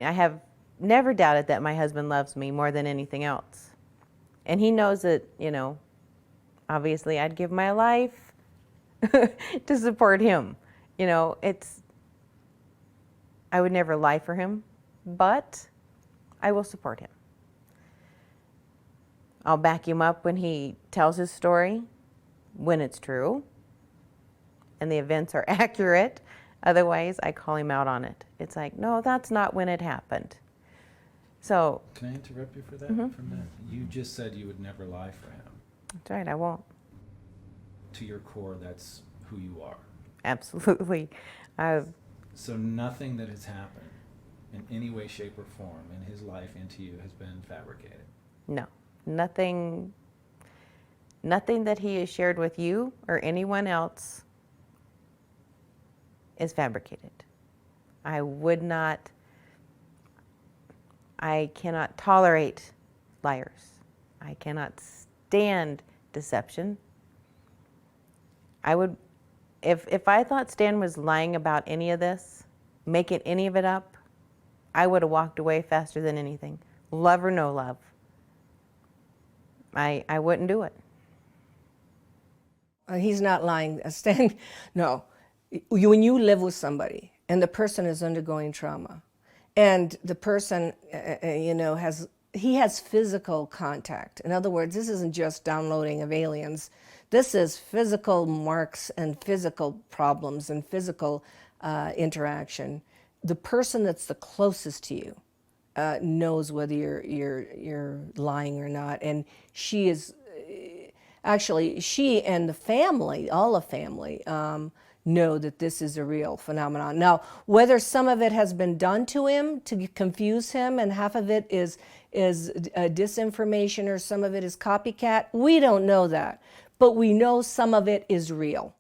I have never doubted that my husband loves me more than anything else. And he knows that, obviously I'd give my life to support him. I would never lie for him, but I will support him. I'll back him up when he tells his story, when it's true, and the events are accurate. Otherwise, I call him out on it. It's like, no, that's not when it happened. So. Can I interrupt you for that? Mm-hmm. For a minute? You just said you would never lie for him. That's right, I won't. To your core, that's who you are. Absolutely. So nothing that has happened in any way, shape, or form in his life and to you has been fabricated? No, nothing that he has shared with you or anyone else is fabricated. I cannot tolerate liars. I cannot stand deception. I would, if I thought Stan was lying about any of this, making any of it up, I would have walked away faster than anything. Love or no love. I wouldn't do it. He's not lying. Stan, no. When you live with somebody and the person is undergoing trauma and the person, you know, he has physical contact. In other words, this isn't just downloading of aliens. This is physical marks and physical problems and physical interaction. The person that's the closest to you knows whether you're lying or not. And she is, actually, she and the family, all the family, know that this is a real phenomenon. Now, whether some of it has been done to him to confuse him and half of it is disinformation or some of it is copycat, we don't know that. But we know some of it is real.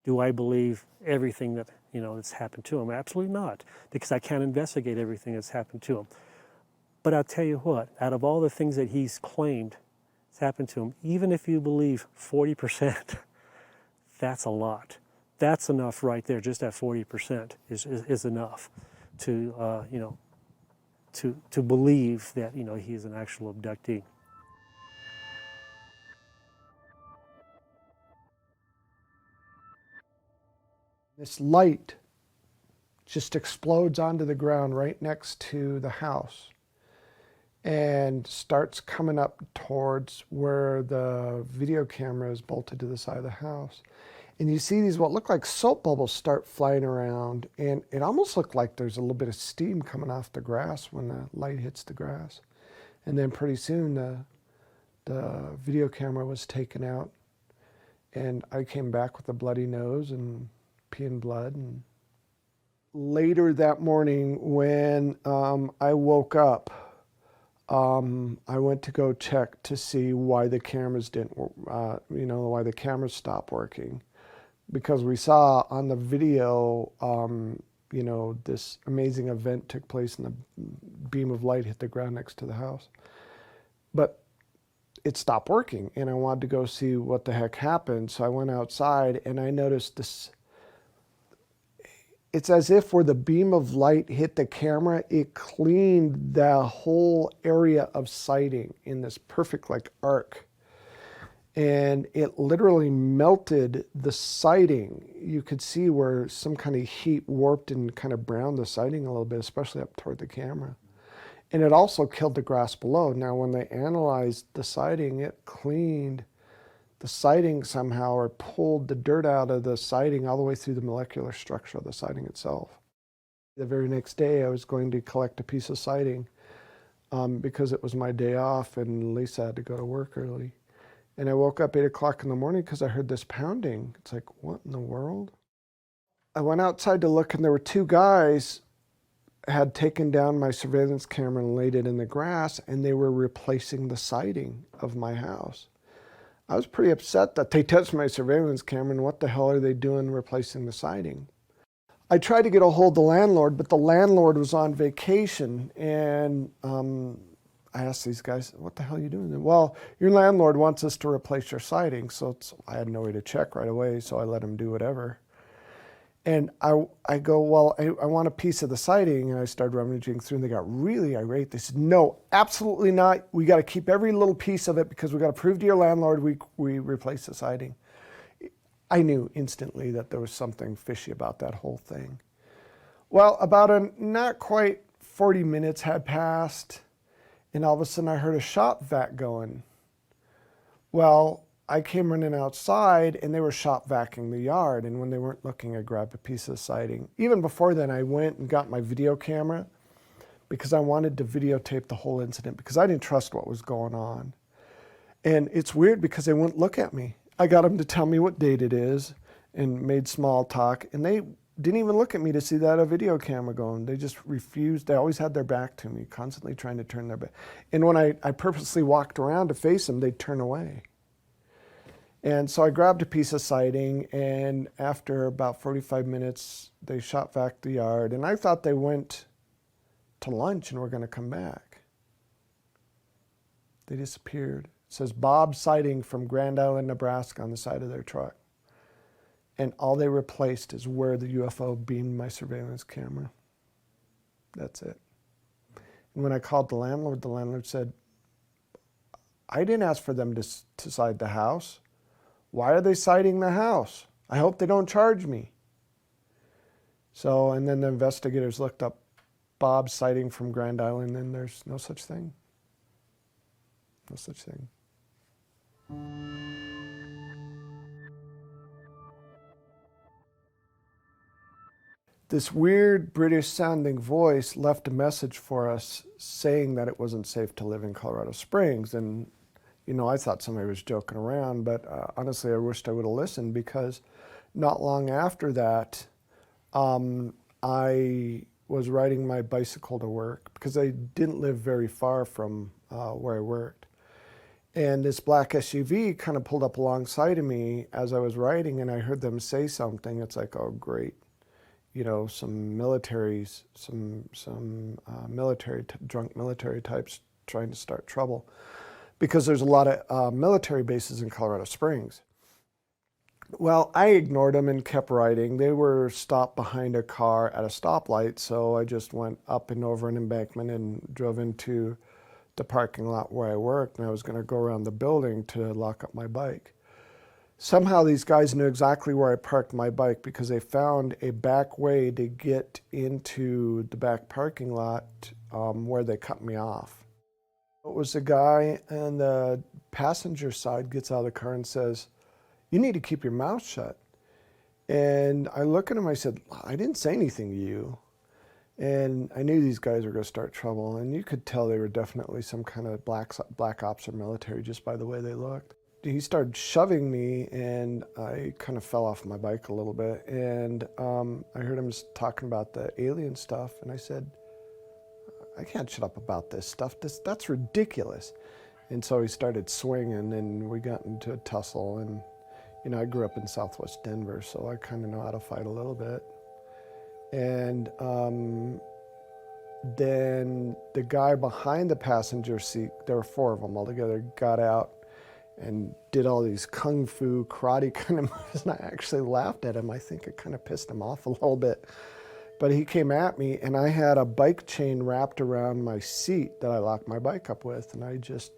Do I believe everything that, you know, that's happened to him? Absolutely not, because I can't investigate everything that's happened to him. But I'll tell you what, out of all the things that he's claimed has happened to him, even if you believe 40%, that's a lot. That's enough right there. Just that 40% is enough to, you know, to believe that, you know, he is an actual abductee. This light just explodes onto the ground right next to the house and starts coming up towards where the video camera is bolted to the side of the house. And you see these what look like soap bubbles start flying around, and it almost looked like there's a little bit of steam coming off the grass when the light hits the grass. And then pretty soon the video camera was taken out, and I came back with a bloody nose and peeing blood. And later that morning when I woke up, I went to go check to see why the cameras didn't, you know, why the cameras stopped working. Because we saw on the video, you know, this amazing event took place and the beam of light hit the ground next to the house. But it stopped working and I wanted to go see what the heck happened. So I went outside and I noticed this. It's as if where the beam of light hit the camera, it cleaned the whole area of sighting in this perfect like arc. And it literally melted the siding. You could see where some kind of heat warped and kind of browned the siding a little bit, especially up toward the camera. And it also killed the grass below. Now, when they analyzed the siding, it cleaned the siding somehow or pulled the dirt out of the siding all the way through the molecular structure of the siding itself. The very next day, I was going to collect a piece of siding because it was my day off and Lisa had to go to work early. And I woke up 8 o'clock in the morning because I heard this pounding. It's like, what in the world? I went outside to look and there were two guys had taken down my surveillance camera and laid it in the grass and they were replacing the siding of my house. I was pretty upset that they touched my surveillance camera and what the hell are they doing replacing the siding? I tried to get a hold of the landlord, but the landlord was on vacation and I asked these guys, what the hell are you doing? Well, your landlord wants us to replace your siding. So I had no way to check right away, so I let him do whatever. And I go, well, I want a piece of the siding. And I started rummaging through and they got really irate. They said, no, absolutely not. We got to keep every little piece of it because we got to prove to your landlord we replace the siding. I knew instantly that there was something fishy about that whole thing. Well, about not quite 40 minutes had passed. And all of a sudden I heard a shop vac going. Well, I came running outside and they were shop vacuuming the yard. And when they weren't looking, I grabbed a piece of siding. Even before then, I went and got my video camera because I wanted to videotape the whole incident because I didn't trust what was going on. And it's weird because they wouldn't look at me. I got them to tell me what date it is and made small talk. And they didn't even look at me to see that a video camera going. They just refused. They always had their back to me, constantly trying to turn their back. And when I purposely walked around to face them, they'd turn away. And so I grabbed a piece of siding, and after about 45 minutes, they shot back the yard. And I thought they went to lunch and were going to come back. They disappeared. It says Bob sighting from Grand Island, Nebraska on the side of their truck. And all they replaced is where the UFO beamed my surveillance camera. That's it. And when I called the landlord said, I didn't ask for them to sight the house. Why are they sighting the house? I hope they don't charge me. So, and then the investigators looked up Bob sighting from Grand Island, and there's no such thing. No such thing. This weird British sounding voice left a message for us saying that it wasn't safe to live in Colorado Springs. And, you know, I thought somebody was joking around, but honestly, I wished I would have listened, because not long after that, I was riding my bicycle to work, because I didn't live very far from where I worked. And this black SUV kind of pulled up alongside of me as I was riding, and I heard them say something. It's like, oh, great. You know, some militaries, drunk military types trying to start trouble, because there's a lot of military bases in Colorado Springs. Well, I ignored them and kept riding. They were stopped behind a car at a stoplight, so I just went up and over an embankment and drove into the parking lot where I worked, and I was going to go around the building to lock up my bike. Somehow these guys knew exactly where I parked my bike, because they found a back way to get into the back parking lot where they cut me off. It was the guy on the passenger side gets out of the car and says, "You need to keep your mouth shut." And I look at him, I said, "I didn't say anything to you." And I knew these guys were going to start trouble, and you could tell they were definitely some kind of black ops or military just by the way they looked. He started shoving me, and I kind of fell off my bike a little bit, and I heard him talking about the alien stuff, and I said, "I can't shut up about this stuff. That's ridiculous." And so he started swinging, and we got into a tussle, and you know, I grew up in Southwest Denver, so I kind of know how to fight a little bit. And then the guy behind the passenger seat, there were 4 of them altogether, got out and did all these kung fu karate kind of moves, and I actually laughed at him. I think it kind of pissed him off a little bit. But he came at me, and I had a bike chain wrapped around my seat that I locked my bike up with, and I just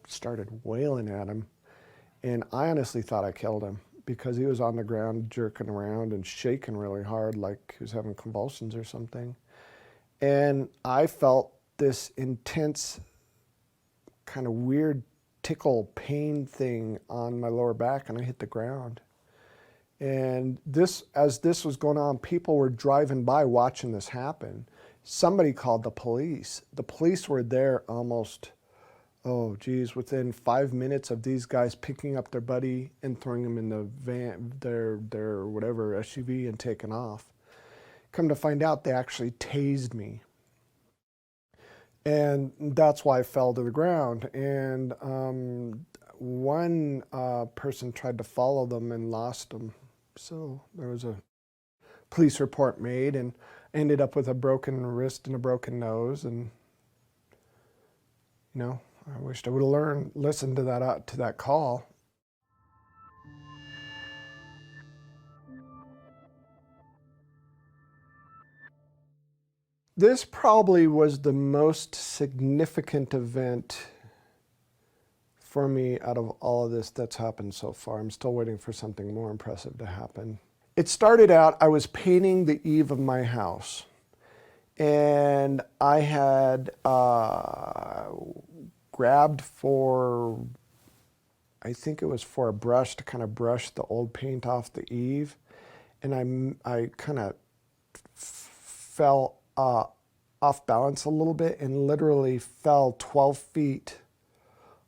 started wailing at him. And I honestly thought I killed him, because he was on the ground jerking around and shaking really hard like he was having convulsions or something. And I felt this intense kind of weird tickle pain thing on my lower back, and I hit the ground. And as this was going on, people were driving by watching this happen. Somebody called the police. The police were there almost, oh geez, within 5 minutes of these guys picking up their buddy and throwing him in the van, their whatever SUV, and taking off. Come to find out, they actually tased me. And that's why I fell to the ground. And one person tried to follow them and lost them. So there was a police report made, and ended up with a broken wrist and a broken nose. And, you know, I wished I would have listened to that call. This probably was the most significant event for me out of all of this that's happened so far. I'm still waiting for something more impressive to happen. It started out, I was painting the eave of my house, and I had grabbed for, I think it was for a brush to kind of brush the old paint off the eave, and I kind of fell off balance a little bit and literally fell 12 feet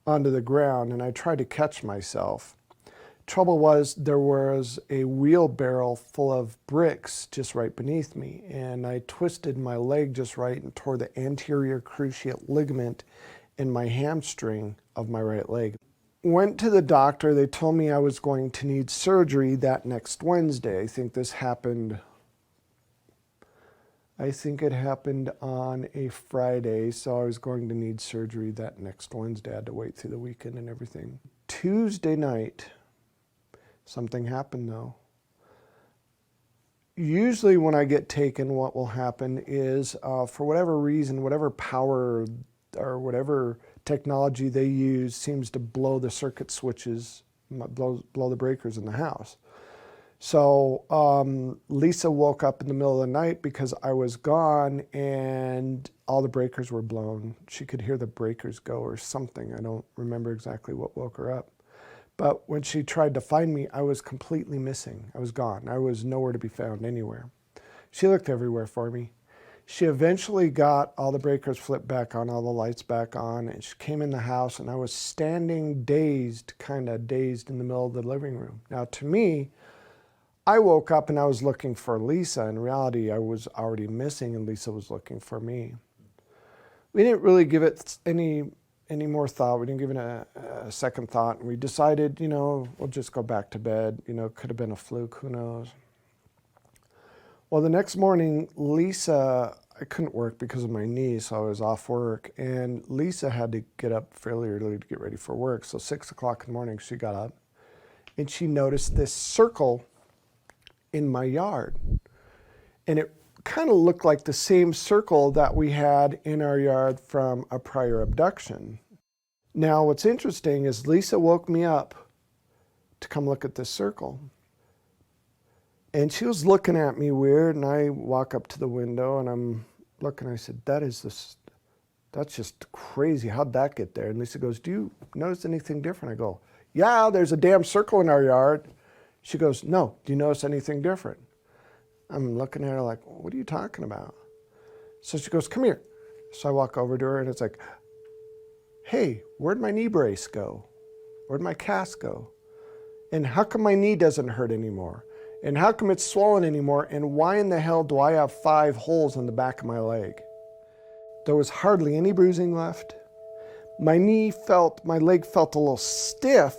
onto the ground, and I tried to catch myself. Trouble was, there was a wheelbarrow full of bricks just right beneath me, and I twisted my leg just right and tore the anterior cruciate ligament in my hamstring of my right leg. Went to the doctor. They told me I was going to need surgery that next Wednesday. I think this happened, I think it happened on a Friday, so I was going to need surgery that next Wednesday. I had to wait through the weekend and everything. Tuesday night, something happened though. Usually when I get taken, what will happen is, for whatever reason, whatever power or whatever technology they use seems to blow the circuit switches, blow the breakers in the house. So Lisa woke up in the middle of the night because I was gone and all the breakers were blown. She could hear the breakers go or something. I don't remember exactly what woke her up. But when she tried to find me, I was completely missing. I was gone. I was nowhere to be found anywhere. She looked everywhere for me. She eventually got all the breakers flipped back on, all the lights back on, and she came in the house, and I was standing dazed, kind of dazed in the middle of the living room. Now, to me, I woke up and I was looking for Lisa. In reality, I was already missing, and Lisa was looking for me. We didn't really give it any more thought. We didn't give it a second thought, and we decided, you know, we'll just go back to bed. You know, it could have been a fluke, who knows. Well, the next morning, Lisa, I couldn't work because of my knee, so I was off work, and Lisa had to get up fairly early to get ready for work. So 6 o'clock in the morning, she got up, and she noticed this circle in my yard. And it kind of looked like the same circle that we had in our yard from a prior abduction. Now, what's interesting is Lisa woke me up to come look at this circle. And she was looking at me weird, and I walk up to the window and I'm looking, I said, that's just crazy. How'd that get there? And Lisa goes, do you notice anything different? I go, yeah, there's a damn circle in our yard. She goes, no, do you notice anything different? I'm looking at her like, what are you talking about? So she goes, come here. So I walk over to her and it's like, hey, where'd my knee brace go? Where'd my cast go? And how come my knee doesn't hurt anymore? And how come it's swollen anymore? And why in the hell do I have 5 holes in the back of my leg? There was hardly any bruising left. My leg felt a little stiff,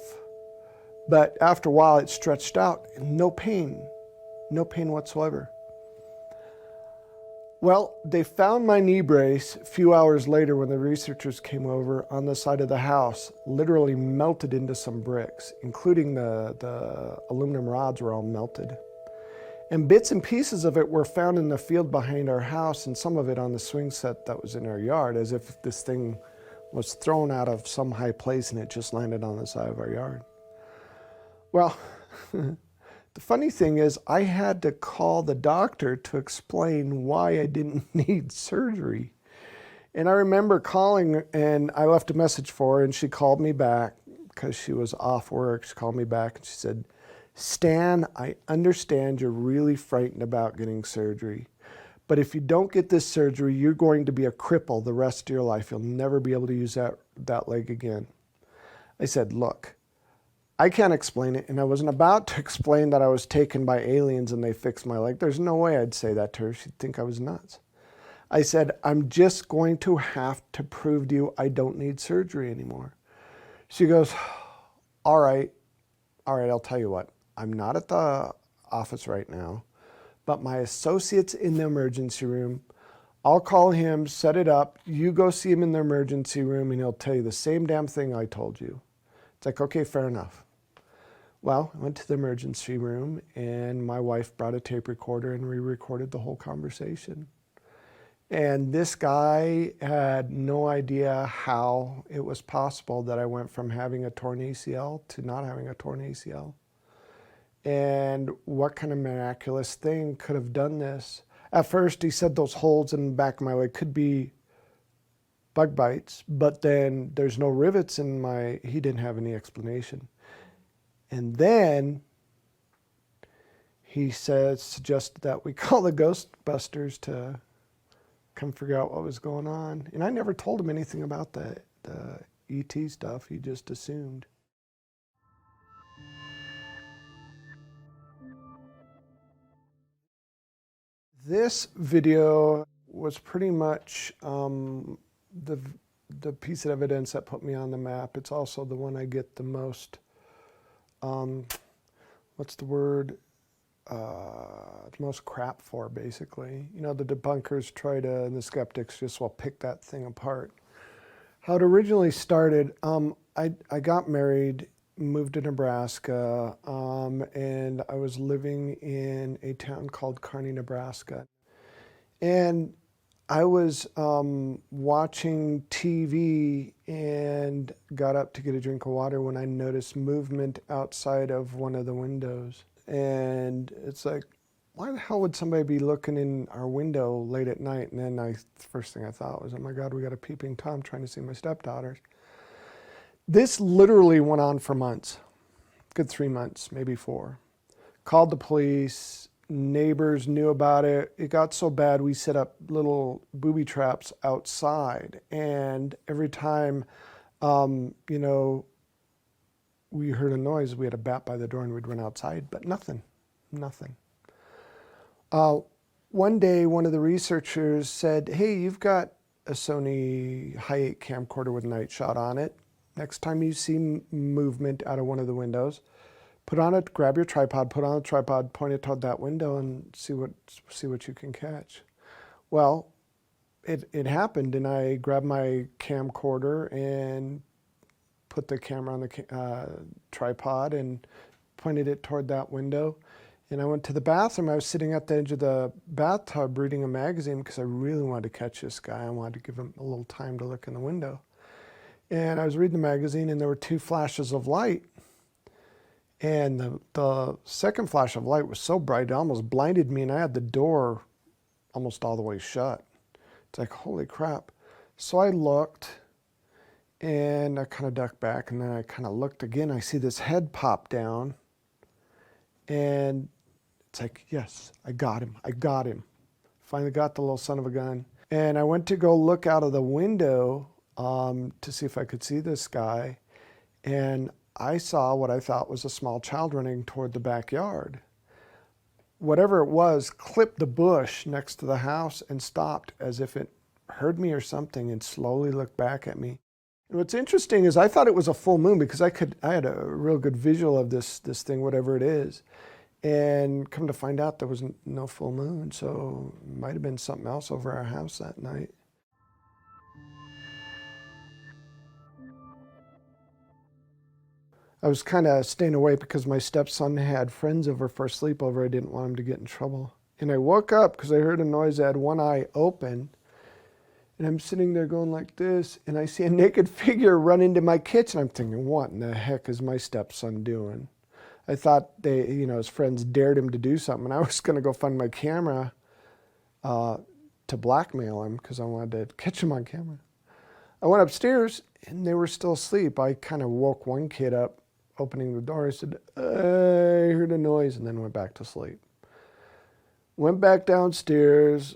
but after a while it stretched out and no pain whatsoever. Well, they found my knee brace a few hours later when the researchers came over on the side of the house, literally melted into some bricks, including the aluminum rods were all melted. And bits and pieces of it were found in the field behind our house and some of it on the swing set that was in our yard, as if this thing was thrown out of some high place and it just landed on the side of our yard. Well, the funny thing is, I had to call the doctor to explain why I didn't need surgery. And I remember calling, and I left a message for her, and she called me back because she was off work. She called me back and she said, Stan, I understand you're really frightened about getting surgery, but if you don't get this surgery, you're going to be a cripple the rest of your life. You'll never be able to use that leg again. I said, look, I can't explain it, and I wasn't about to explain that I was taken by aliens and they fixed my leg. There's no way I'd say that to her. She'd think I was nuts. I said, I'm just going to have to prove to you I don't need surgery anymore. She goes, all right, I'll tell you what. I'm not at the office right now, but my associate's in the emergency room. I'll call him, set it up. You go see him in the emergency room, and he'll tell you the same damn thing I told you. It's like, okay, fair enough. Well, I went to the emergency room, and my wife brought a tape recorder, and we recorded the whole conversation. And this guy had no idea how it was possible that I went from having a torn ACL to not having a torn ACL. And what kind of miraculous thing could have done this? At first, he said those holes in the back of my leg could be bug bites, but then there's no rivets in he didn't have any explanation. And then he suggested that we call the Ghostbusters to come figure out what was going on. And I never told him anything about the ET stuff. He just assumed. This video was pretty much the piece of evidence that put me on the map. It's also the one I get the most, what's the word? the most crap for, basically. You know, the debunkers try to, and the skeptics just will pick that thing apart. How it originally started, I got married, moved to Nebraska, and I was living in a town called Kearney, Nebraska. And I was watching TV and got up to get a drink of water when I noticed movement outside of one of the windows. And it's like, why the hell would somebody be looking in our window late at night? And then the first thing I thought was, oh my God, we got a peeping Tom trying to see my stepdaughters. This literally went on for months, good 3 months, maybe 4. Called the police, neighbors knew about it. It got so bad we set up little booby traps outside. And every time, you know, we heard a noise, we had a bat by the door and we'd run outside, but nothing. One day, one of the researchers said, hey, you've got a Sony Hi8 camcorder with night shot on it. Next time you see movement out of one of the windows, put on it, grab your tripod, put on a tripod, point it toward that window and see what you can catch. Well, it happened, and I grabbed my camcorder and put the camera on the tripod and pointed it toward that window. And I went to the bathroom. I was sitting at the edge of the bathtub reading a magazine because I really wanted to catch this guy. I wanted to give him a little time to look in the window. And I was reading the magazine, and there were 2 flashes of light. And the second flash of light was so bright, it almost blinded me, and I had the door almost all the way shut. It's like, holy crap. So I looked, and I kind of ducked back, and then I kind of looked again. I see this head pop down, and it's like, yes, I got him. Finally got the little son of a gun. And I went to go look out of the window to see if I could see this guy, and I saw what I thought was a small child running toward the backyard. Whatever it was clipped the bush next to the house and stopped as if it heard me or something and slowly looked back at me. And what's interesting is I thought it was a full moon because I had a real good visual of this thing, whatever it is. And come to find out there was no full moon, so it might have been something else over our house that night. I was kind of staying away because my stepson had friends over for a sleepover. I didn't want him to get in trouble. And I woke up because I heard a noise. I had one eye open. And I'm sitting there going like this, and I see a naked figure run into my kitchen. I'm thinking, what in the heck is my stepson doing? I thought his friends dared him to do something, and I was going to go find my camera to blackmail him because I wanted to catch him on camera. I went upstairs, and they were still asleep. I kind of woke one kid up, opening the door. I said, I heard a noise, and then went back to sleep. Went back downstairs,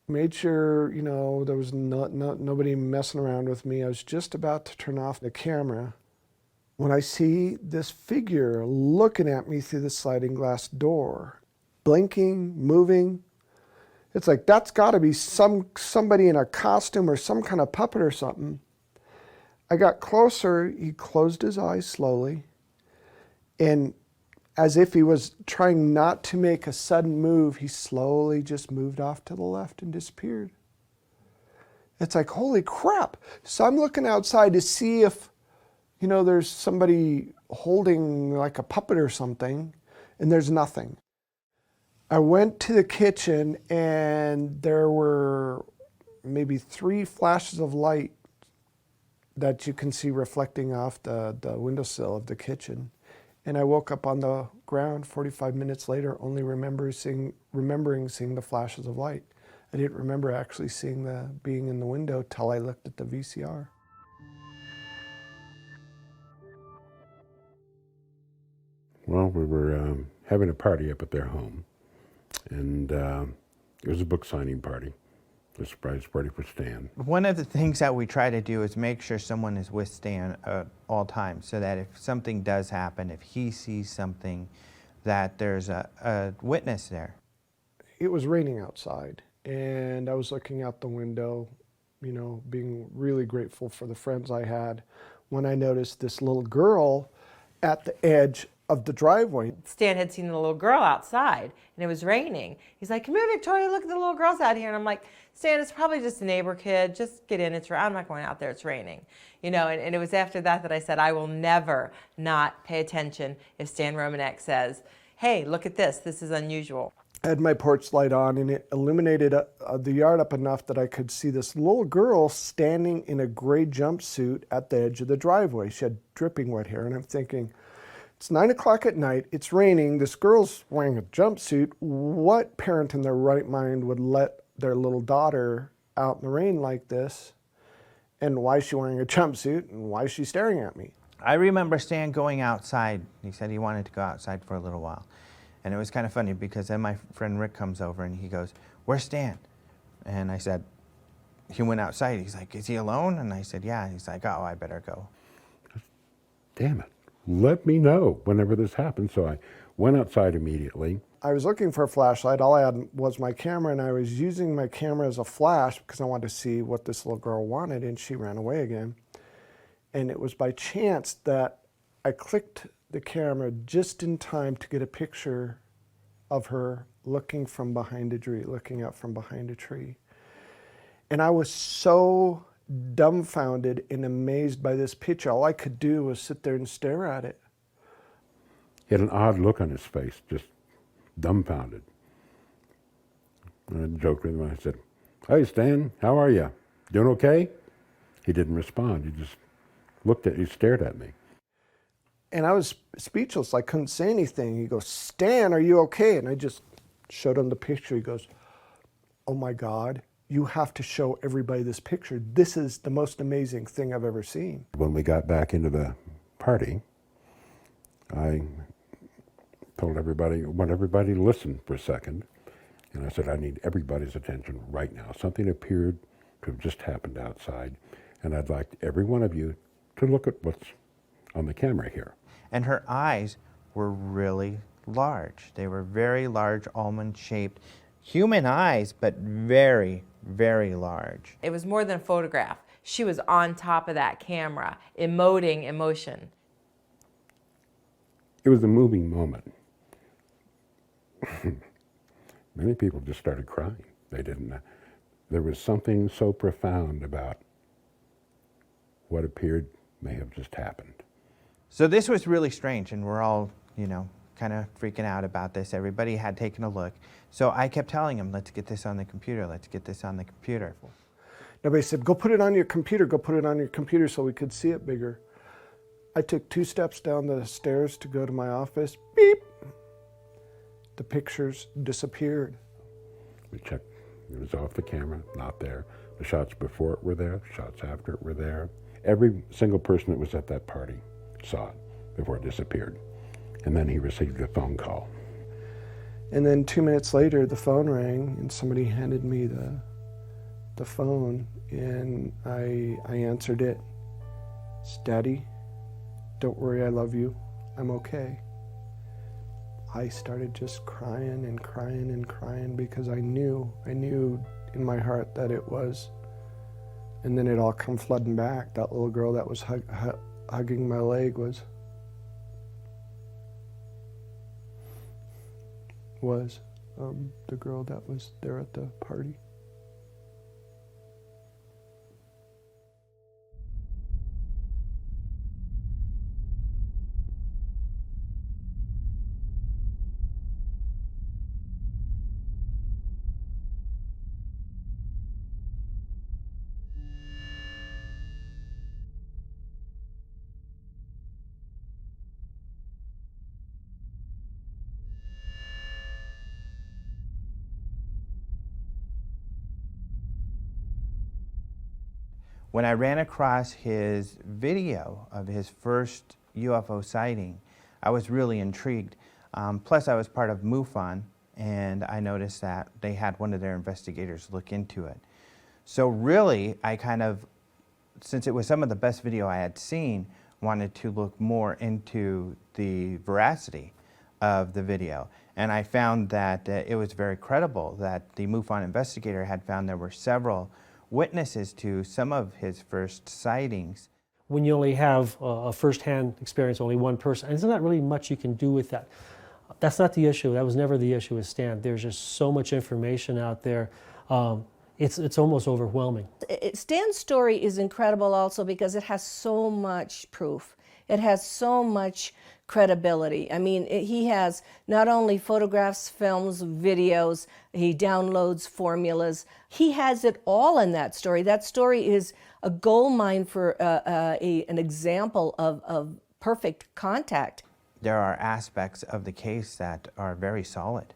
made sure, there was nobody messing around with me. I was just about to turn off the camera when I see this figure looking at me through the sliding glass door, blinking, moving. It's like, that's got to be somebody in a costume or some kind of puppet or something. I got closer. He closed his eyes slowly, and as if he was trying not to make a sudden move, he slowly just moved off to the left and disappeared. It's like, holy crap. So I'm looking outside to see if, there's somebody holding like a puppet or something, and there's nothing. I went to the kitchen, and there were maybe 3 flashes of light that you can see reflecting off the windowsill of the kitchen. And I woke up on the ground 45 minutes later, only remembering seeing the flashes of light. I didn't remember actually being in the window till I looked at the VCR. Well, we were having a party up at their home, and it was a book signing party, a surprise party for Stan. One of the things that we try to do is make sure someone is with Stan at all times, so that if something does happen, if he sees something, that there's a witness there. It was raining outside, and I was looking out the window, being really grateful for the friends I had, when I noticed this little girl at the edge of the driveway. Stan had seen the little girl outside, and it was raining. He's like, come here, Victoria, look at the little girls out here. And I'm like, Stan, it's probably just a neighbor kid. Just get in. I'm not going out there. It's raining. You know, and it was after that that I said, I will never not pay attention if Stan Romanek says, hey, look at this. This is unusual. I had my porch light on, and it illuminated the yard up enough that I could see this little girl standing in a gray jumpsuit at the edge of the driveway. She had dripping wet hair, and I'm thinking, it's 9 o'clock at night, it's raining, this girl's wearing a jumpsuit. What parent in their right mind would let their little daughter out in the rain like this? And why is she wearing a jumpsuit, and why is she staring at me? I remember Stan going outside. He said he wanted to go outside for a little while. And it was kind of funny because then my friend Rick comes over and he goes, where's Stan? And I said, he went outside. He's like, is he alone? And I said, yeah. He's like, oh, I better go. Damn it. Let me know whenever this happens. So I went outside immediately. I was looking for a flashlight. All I had was my camera, and I was using my camera as a flash because I wanted to see what this little girl wanted, and she ran away again. And it was by chance that I clicked the camera just in time to get a picture of her looking from behind a tree, looking up from behind a tree. And I was so dumbfounded and amazed by this picture. All I could do was sit there and stare at it. He had an odd look on his face, just dumbfounded. And I joked with him. I said, hey, Stan, how are you? Doing okay? He didn't respond. He just he stared at me. And I was speechless. I couldn't say anything. He goes, Stan, are you okay? And I just showed him the picture. He goes, oh my God, you have to show everybody this picture. This is the most amazing thing I've ever seen. When we got back into the party, I told everybody, I want everybody to listen for a second. And I said, I need everybody's attention right now. Something appeared to have just happened outside. And I'd like every one of you to look at what's on the camera here. And her eyes were really large. They were very large, almond-shaped, human eyes, but very, very large. It was more than a photograph. She was on top of that camera, emoting emotion. It was a moving moment. Many people just started crying. They didn't. There was something so profound about what appeared may have just happened. So this was really strange, and we're all, you know, kind of freaking out about this. Everybody had taken a look. So I kept telling him, let's get this on the computer, let's get this on the computer. Everybody said, go put it on your computer, go put it on your computer so we could see it bigger. I took 2 steps down the stairs to go to my office. Beep! The pictures disappeared. We checked. It was off the camera, not there. The shots before it were there, shots after it were there. Every single person that was at that party saw it before it disappeared. And then he received a phone call. And then 2 minutes later, the phone rang, and somebody handed me the phone, and I answered it. It's Daddy, don't worry, I love you, I'm okay. I started just crying and crying and crying because I knew in my heart that it was. And then it all come flooding back. That little girl that was hugging my leg was the girl that was there at the party. When I ran across his video of his first UFO sighting, I was really intrigued. Plus, I was part of MUFON, and I noticed that they had one of their investigators look into it. So really, I kind of, since it was some of the best video I had seen, wanted to look more into the veracity of the video. And I found that it was very credible that the MUFON investigator had found there were several witnesses to some of his first sightings. when you only have a first-hand experience, only one person, and there's not really much you can do with that. That's not the issue. That was never the issue with Stan. There's just so much information out there. It's almost overwhelming. Stan's story is incredible also because it has so much proof. It has so much credibility. I mean, he has not only photographs, films, videos, he downloads formulas. He has it all in that story. That story is a gold mine for an example of perfect contact. There are aspects of the case that are very solid,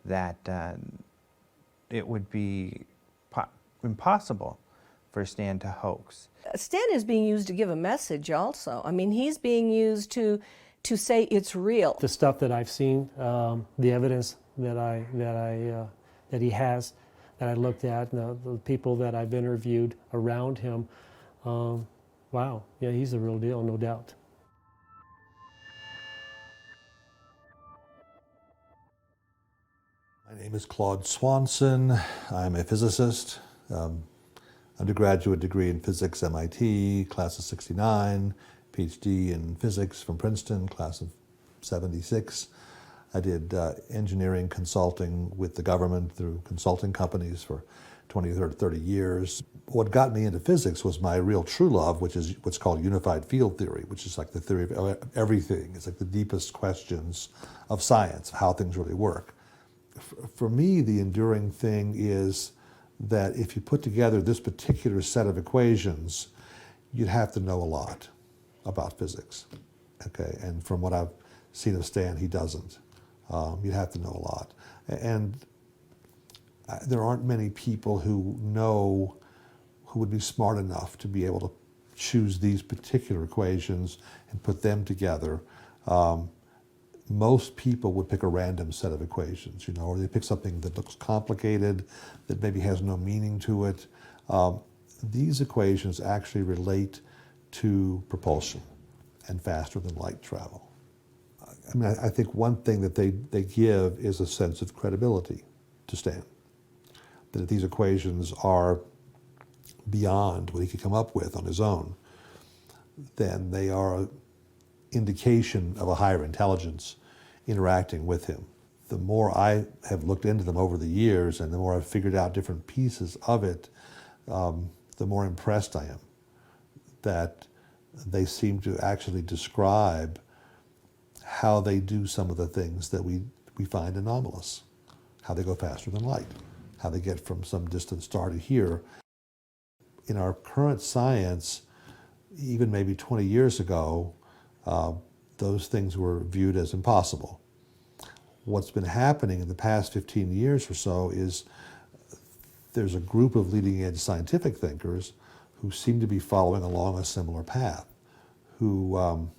that it would be impossible for Stan to hoax. Stan is being used to give a message also. I mean, he's being used to say it's real. The stuff that I've seen, the evidence that he has, that I looked at, the people that I've interviewed around him, wow, yeah, he's the real deal, no doubt. My name is Claude Swanson. I'm a physicist. Undergraduate degree in physics, MIT, class of '69. PhD in physics from Princeton, class of '76. I did engineering consulting with the government through consulting companies for 20 or 30 years. What got me into physics was my real true love, which is what's called unified field theory, which is like the theory of everything. It's like the deepest questions of science, of how things really work. For me, the enduring thing is that if you put together this particular set of equations, you'd have to know a lot about physics, okay? And from what I've seen of Stan, he doesn't. You'd have to know a lot. And there aren't many people who would be smart enough to be able to choose these particular equations and put them together. Most people would pick a random set of equations, you know, or they pick something that looks complicated, that maybe has no meaning to it. These equations actually relate to propulsion and faster than light travel. I mean, I think one thing that they give is a sense of credibility to Stan. That if these equations are beyond what he could come up with on his own, then they are an indication of a higher intelligence interacting with him. The more I have looked into them over the years and the more I've figured out different pieces of it, the more impressed I am that they seem to actually describe how they do some of the things that we find anomalous, how they go faster than light, how they get from some distant star to here. In our current science, even maybe 20 years ago, those things were viewed as impossible. What's been happening in the past 15 years or so is there's a group of leading edge scientific thinkers who seem to be following along a similar path, who, and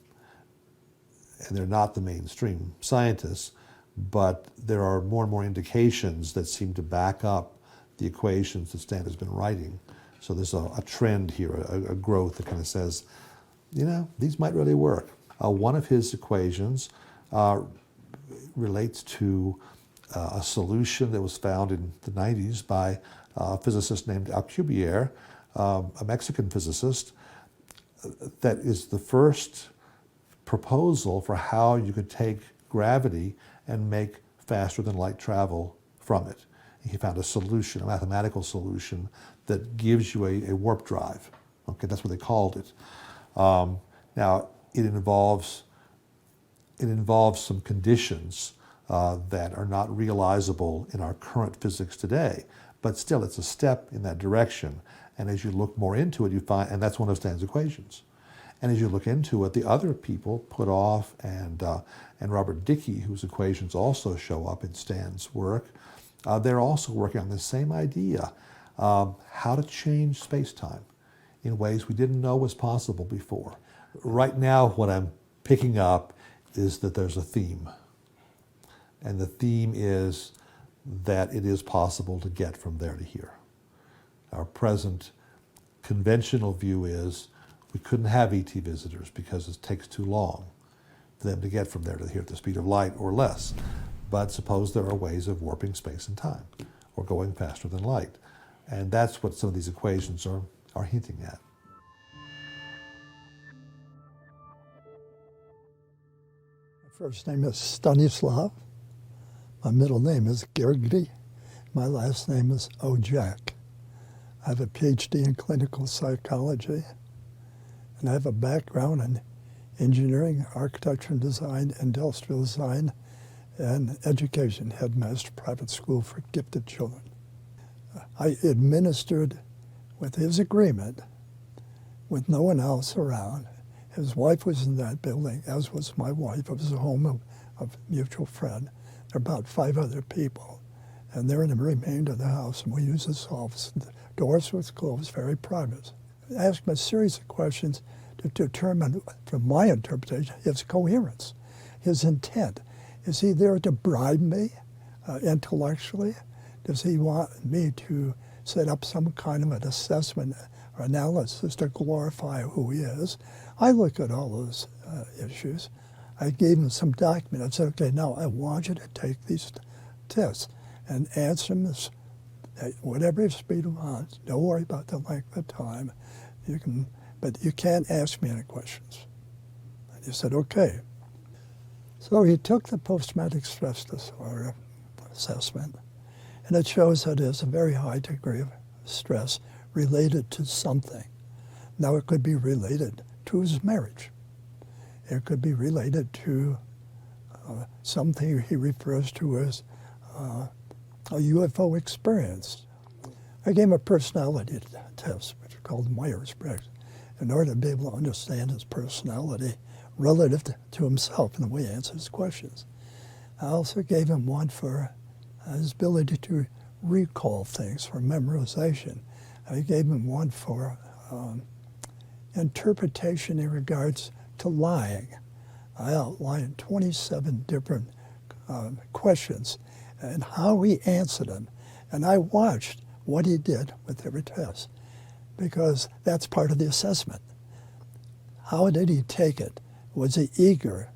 they're not the mainstream scientists, but there are more and more indications that seem to back up the equations that Stan has been writing. So there's a trend here, a growth that kind of says, you know, these might really work. One of his equations relates to a solution that was found in the 90s by a physicist named Alcubierre, a Mexican physicist, that is the first proposal for how you could take gravity and make faster than light travel from it. He found a solution, a mathematical solution that gives you a warp drive. Okay, that's what they called it. Now, it involves some conditions that are not realizable in our current physics today, but still it's a step in that direction. And as you look more into it, you find, and that's one of Stan's equations. And as you look into it, the other people, Puthoff and Robert Dicke, whose equations also show up in Stan's work, they're also working on the same idea, how to change space-time in ways we didn't know was possible before. Right now, what I'm picking up is that there's a theme. And the theme is that it is possible to get from there to here. Our present conventional view is we couldn't have ET visitors because it takes too long for them to get from there to here at the speed of light or less. But suppose there are ways of warping space and time or going faster than light. And that's what some of these equations are hinting at. First name is Stanislav. My middle name is Gergely. My last name is Ojak. I have a PhD in clinical psychology, and I have a background in engineering, architecture and design, industrial design, and education, headmaster, private school for gifted children. I administered, with his agreement, with no one else around. His wife was in that building, as was my wife. It was a home of a mutual friend. There are about 5 other people, and they're in the remainder of the house, and we use this office. The doors was closed, very private. I asked him a series of questions to determine, from my interpretation, his coherence, his intent. Is he there to bribe me intellectually? Does he want me to set up some kind of an assessment or analysis to glorify who he is? I look at all those issues. I gave him some document. I said, okay, now I want you to take these tests and answer them at whatever speed you want. Don't worry about the length of time. But you can't ask me any questions. And he said, okay. So he took the post-traumatic stress disorder assessment, and it shows that there's a very high degree of stress related to something. Now, it could be related to his marriage. It could be related to something he refers to as a UFO experience. I gave him a personality test, which is called Myers-Briggs, in order to be able to understand his personality relative to himself and the way he answers questions. I also gave him one for his ability to recall things, for memorization. I gave him one for interpretation in regards to lying. I outlined 27 different questions and how he answered them. And I watched what he did with every test, because that's part of the assessment. How did he take it? Was he eager?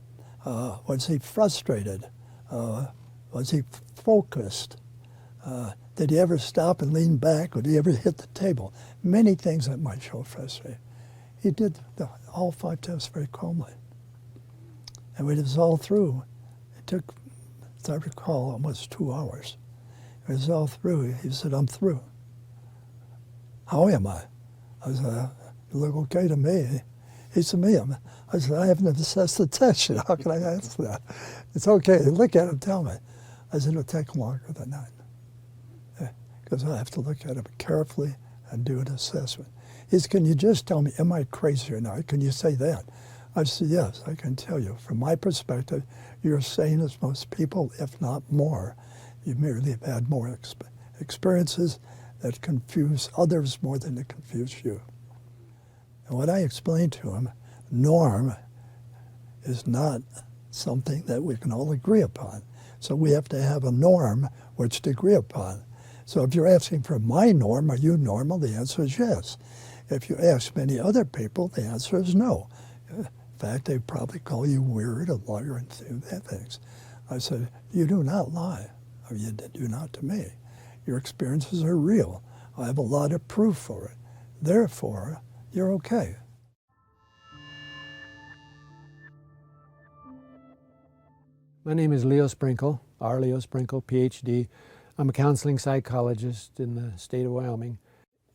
Was he frustrated? Was he focused? Did he ever stop and lean back? Or did he ever hit the table? Many things that might show frustration. He did all 5 tests very calmly. And when it was all through, it took, as I recall, almost 2 hours. It was all through. He said, I'm through. How am I? I said, you look okay to me. He said, me? I said, I haven't assessed the test yet. How can I answer that? It's okay. Look at it, tell me. I said, it'll take longer than that. Because I have to look at it carefully and do an assessment. He said, can you just tell me, am I crazy or not? Can you say that? I said, yes, I can tell you. From my perspective, you're sane as most people, if not more. You merely have had more experiences that confuse others more than they confuse you. And what I explained to him, norm is not something that we can all agree upon. So we have to have a norm which to agree upon. So if you're asking for my norm, are you normal? The answer is yes. If you ask many other people, the answer is no. In fact, they probably call you weird, a liar, and things. I said, you do not lie, or you do not to me. Your experiences are real. I have a lot of proof for it. Therefore, you're okay. My name is Leo Sprinkle, R. Leo Sprinkle, PhD. I'm a counseling psychologist in the state of Wyoming.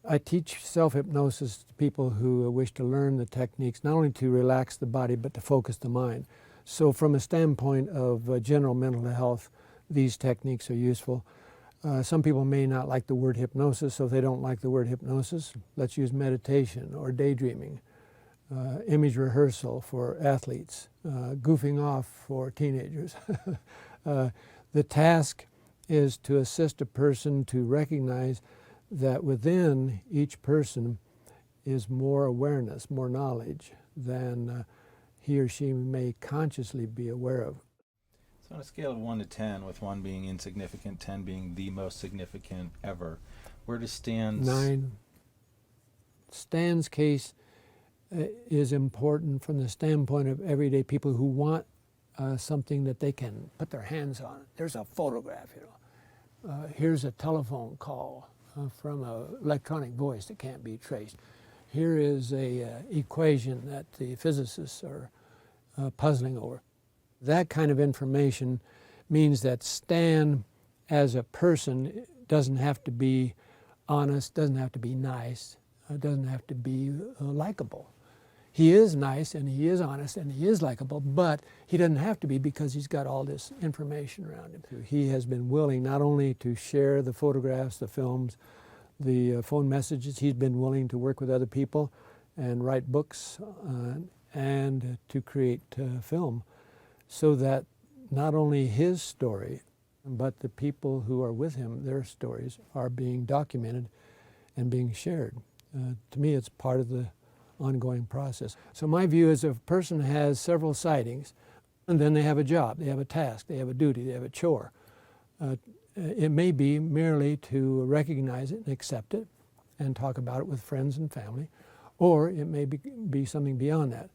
I teach self-hypnosis to people who wish to learn the techniques, not only to relax the body, but to focus the mind. So from a standpoint of general mental health, these techniques are useful. Some people may not like the word hypnosis, so if they don't like the word hypnosis, let's use meditation or daydreaming, image rehearsal for athletes, goofing off for teenagers. The task is to assist a person to recognize that within each person is more awareness, more knowledge than he or she may consciously be aware of. So on a scale of 1 to 10, with 1 being insignificant, 10 being the most significant ever, where does Stan's... 9. Stan's case is important from the standpoint of everyday people who want something that they can put their hands on. There's a photograph, you know. Here's a telephone call from an electronic voice that can't be traced. Here is a equation that the physicists are puzzling over. That kind of information means that Stan, as a person, doesn't have to be honest, doesn't have to be nice, doesn't have to be likable. He is nice and he is honest and he is likable, but he doesn't have to be because he's got all this information around him. He has been willing not only to share the photographs, the films, the phone messages, he's been willing to work with other people and write books and to create film, so that not only his story, but the people who are with him, their stories are being documented and being shared. To me, it's part of the ongoing process. So my view is if a person has several sightings, and then they have a job, they have a task, they have a duty, they have a chore, it may be merely to recognize it and accept it and talk about it with friends and family, or it may be something beyond that.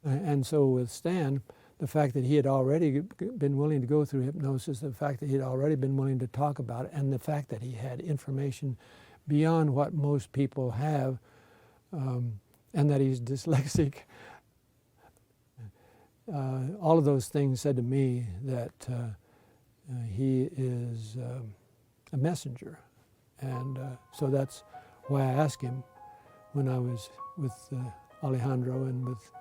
And so with Stan, the fact that he had already been willing to go through hypnosis, the fact that he had already been willing to talk about it, and the fact that he had information beyond what most people have, and that he's dyslexic, all of those things said to me that he is a messenger. And so that's why I asked him when I was with Alejandro and with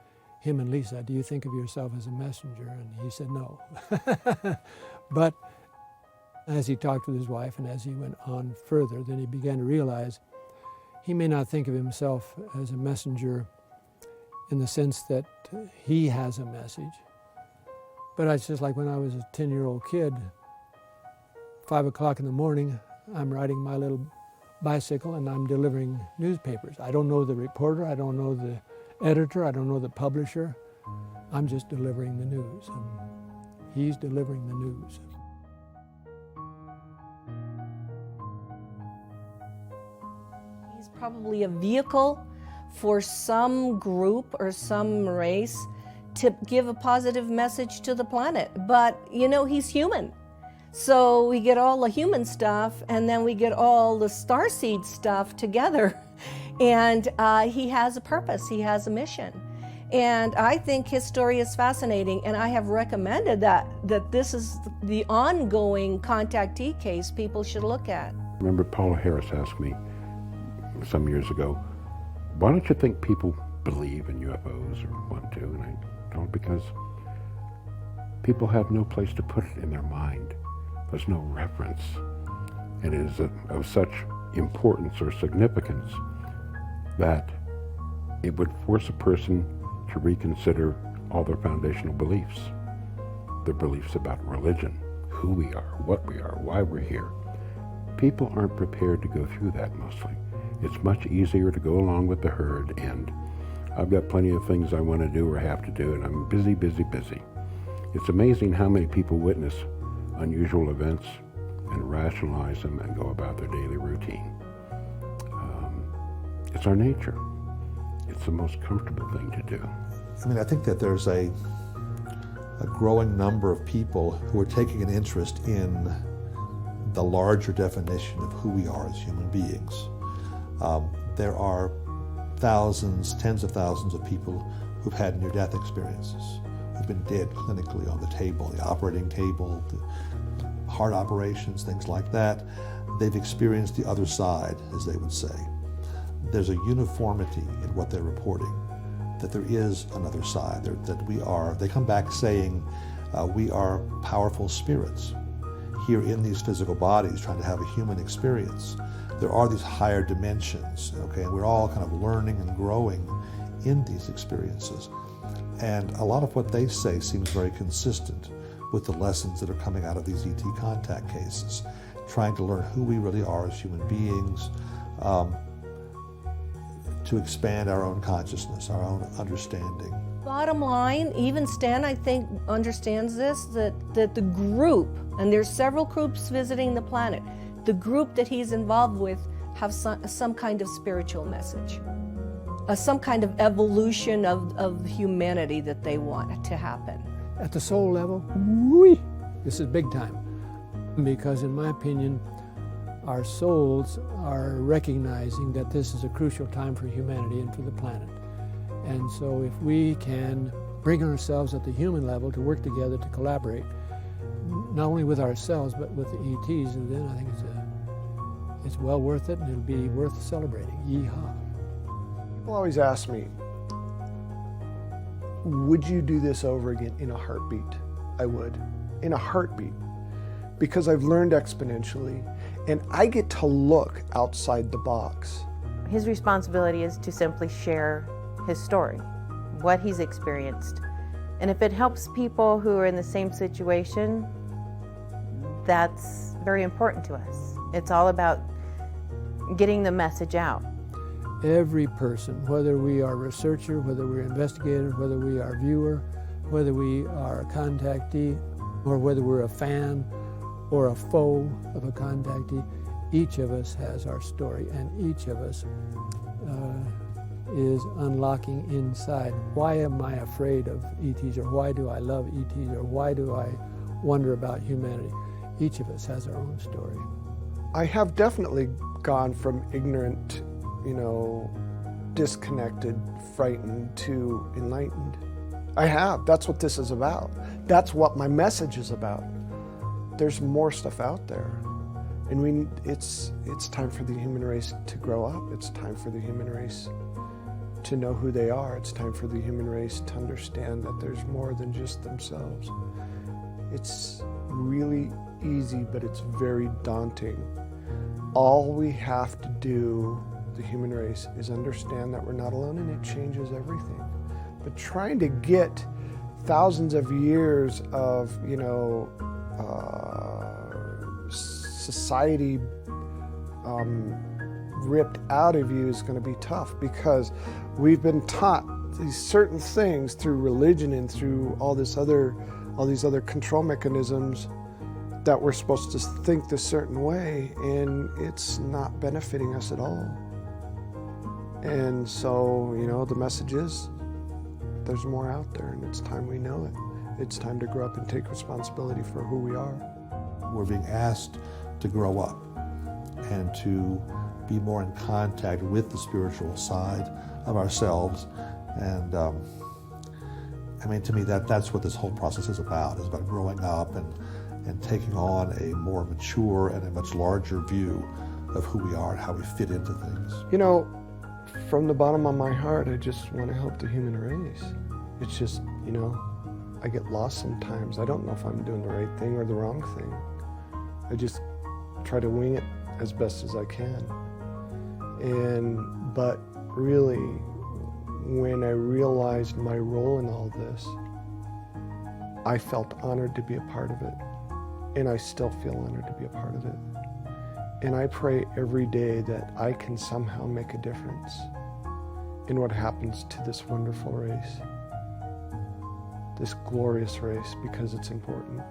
him and Lisa, do you think of yourself as a messenger? And he said no. But as he talked with his wife and as he went on further, then he began to realize he may not think of himself as a messenger in the sense that he has a message. But it's just like when I was a 10-year-old kid, 5 o'clock in the morning, I'm riding my little bicycle and I'm delivering newspapers. I don't know the reporter, I don't know the editor, I don't know the publisher. I'm just delivering the news, and he's delivering the news. He's probably a vehicle for some group or some race to give a positive message to the planet. But, you know, he's human. So we get all the human stuff and then we get all the starseed stuff together. And he has a purpose, he has a mission. And I think his story is fascinating, and I have recommended that this is the ongoing contactee case people should look at. I remember Paula Harris asked me some years ago, why don't you think people believe in UFOs or want to? And I told her because people have no place to put it in their mind. There's no reference. And it is of such importance or significance that it would force a person to reconsider all their foundational beliefs. Their beliefs about religion, who we are, what we are, why we're here. People aren't prepared to go through that mostly. It's much easier to go along with the herd, and I've got plenty of things I want to do or have to do, and I'm busy, busy, busy. It's amazing how many people witness unusual events and rationalize them and go about their daily routine. It's our nature. It's the most comfortable thing to do. I mean, I think that there's a growing number of people who are taking an interest in the larger definition of who we are as human beings. There are thousands, tens of thousands of people who've had near-death experiences, who've been dead clinically on the table, the operating table, the heart operations, things like that. They've experienced the other side, as they would say. There's a uniformity in what they're reporting, that there is another side, that we are, they come back saying, we are powerful spirits here in these physical bodies trying to have a human experience. There are these higher dimensions, okay, and we're all kind of learning and growing in these experiences. And a lot of what they say seems very consistent with the lessons that are coming out of these ET contact cases, trying to learn who we really are as human beings, to expand our own consciousness, our own understanding. Bottom line, even Stan, I think, understands this, that the group, and there's several groups visiting the planet, the group that he's involved with have some kind of spiritual message, some kind of evolution of humanity that they want to happen. At the soul level, this is big time. Because in my opinion, our souls are recognizing that this is a crucial time for humanity and for the planet. And so if we can bring ourselves at the human level to work together to collaborate, not only with ourselves but with the ETs, and then I think it's well worth it, and it'll be worth celebrating. Yeehaw. People always ask me, would you do this over again? In a heartbeat. I would, in a heartbeat, because I've learned exponentially, and I get to look outside the box. His responsibility is to simply share his story, what he's experienced. And if it helps people who are in the same situation, that's very important to us. It's all about getting the message out. Every person, whether we are a researcher, whether we're an investigator, whether we are a viewer, whether we are a contactee, or whether we're a fan or a foe of a contactee, each of us has our story, and each of us is unlocking inside. Why am I afraid of ETs, or why do I love ETs, or why do I wonder about humanity? Each of us has our own story. I have definitely gone from ignorant, disconnected, frightened, to enlightened. I have. That's what this is about. That's what my message is about. There's more stuff out there. And it's time for the human race to grow up. It's time for the human race to know who they are. It's time for the human race to understand that there's more than just themselves. It's really easy, but it's very daunting. All we have to do, the human race, is understand that we're not alone, and it changes everything. But trying to get thousands of years of, society ripped out of you is going to be tough, because we've been taught these certain things through religion and through all these other control mechanisms that we're supposed to think this certain way, and it's not benefiting us at all. And so, the message is there's more out there, and it's time we know it. It's time to grow up and take responsibility for who we are. We're being asked to grow up and to be more in contact with the spiritual side of ourselves. And to me, that's what this whole process is about growing up and taking on a more mature and a much larger view of who we are and how we fit into things. From the bottom of my heart, I just want to help the human race. It's just, I get lost sometimes. I don't know if I'm doing the right thing or the wrong thing. I just try to wing it as best as I can. But really, when I realized my role in all this, I felt honored to be a part of it. And I still feel honored to be a part of it. And I pray every day that I can somehow make a difference in what happens to this wonderful race, this glorious race, because it's important.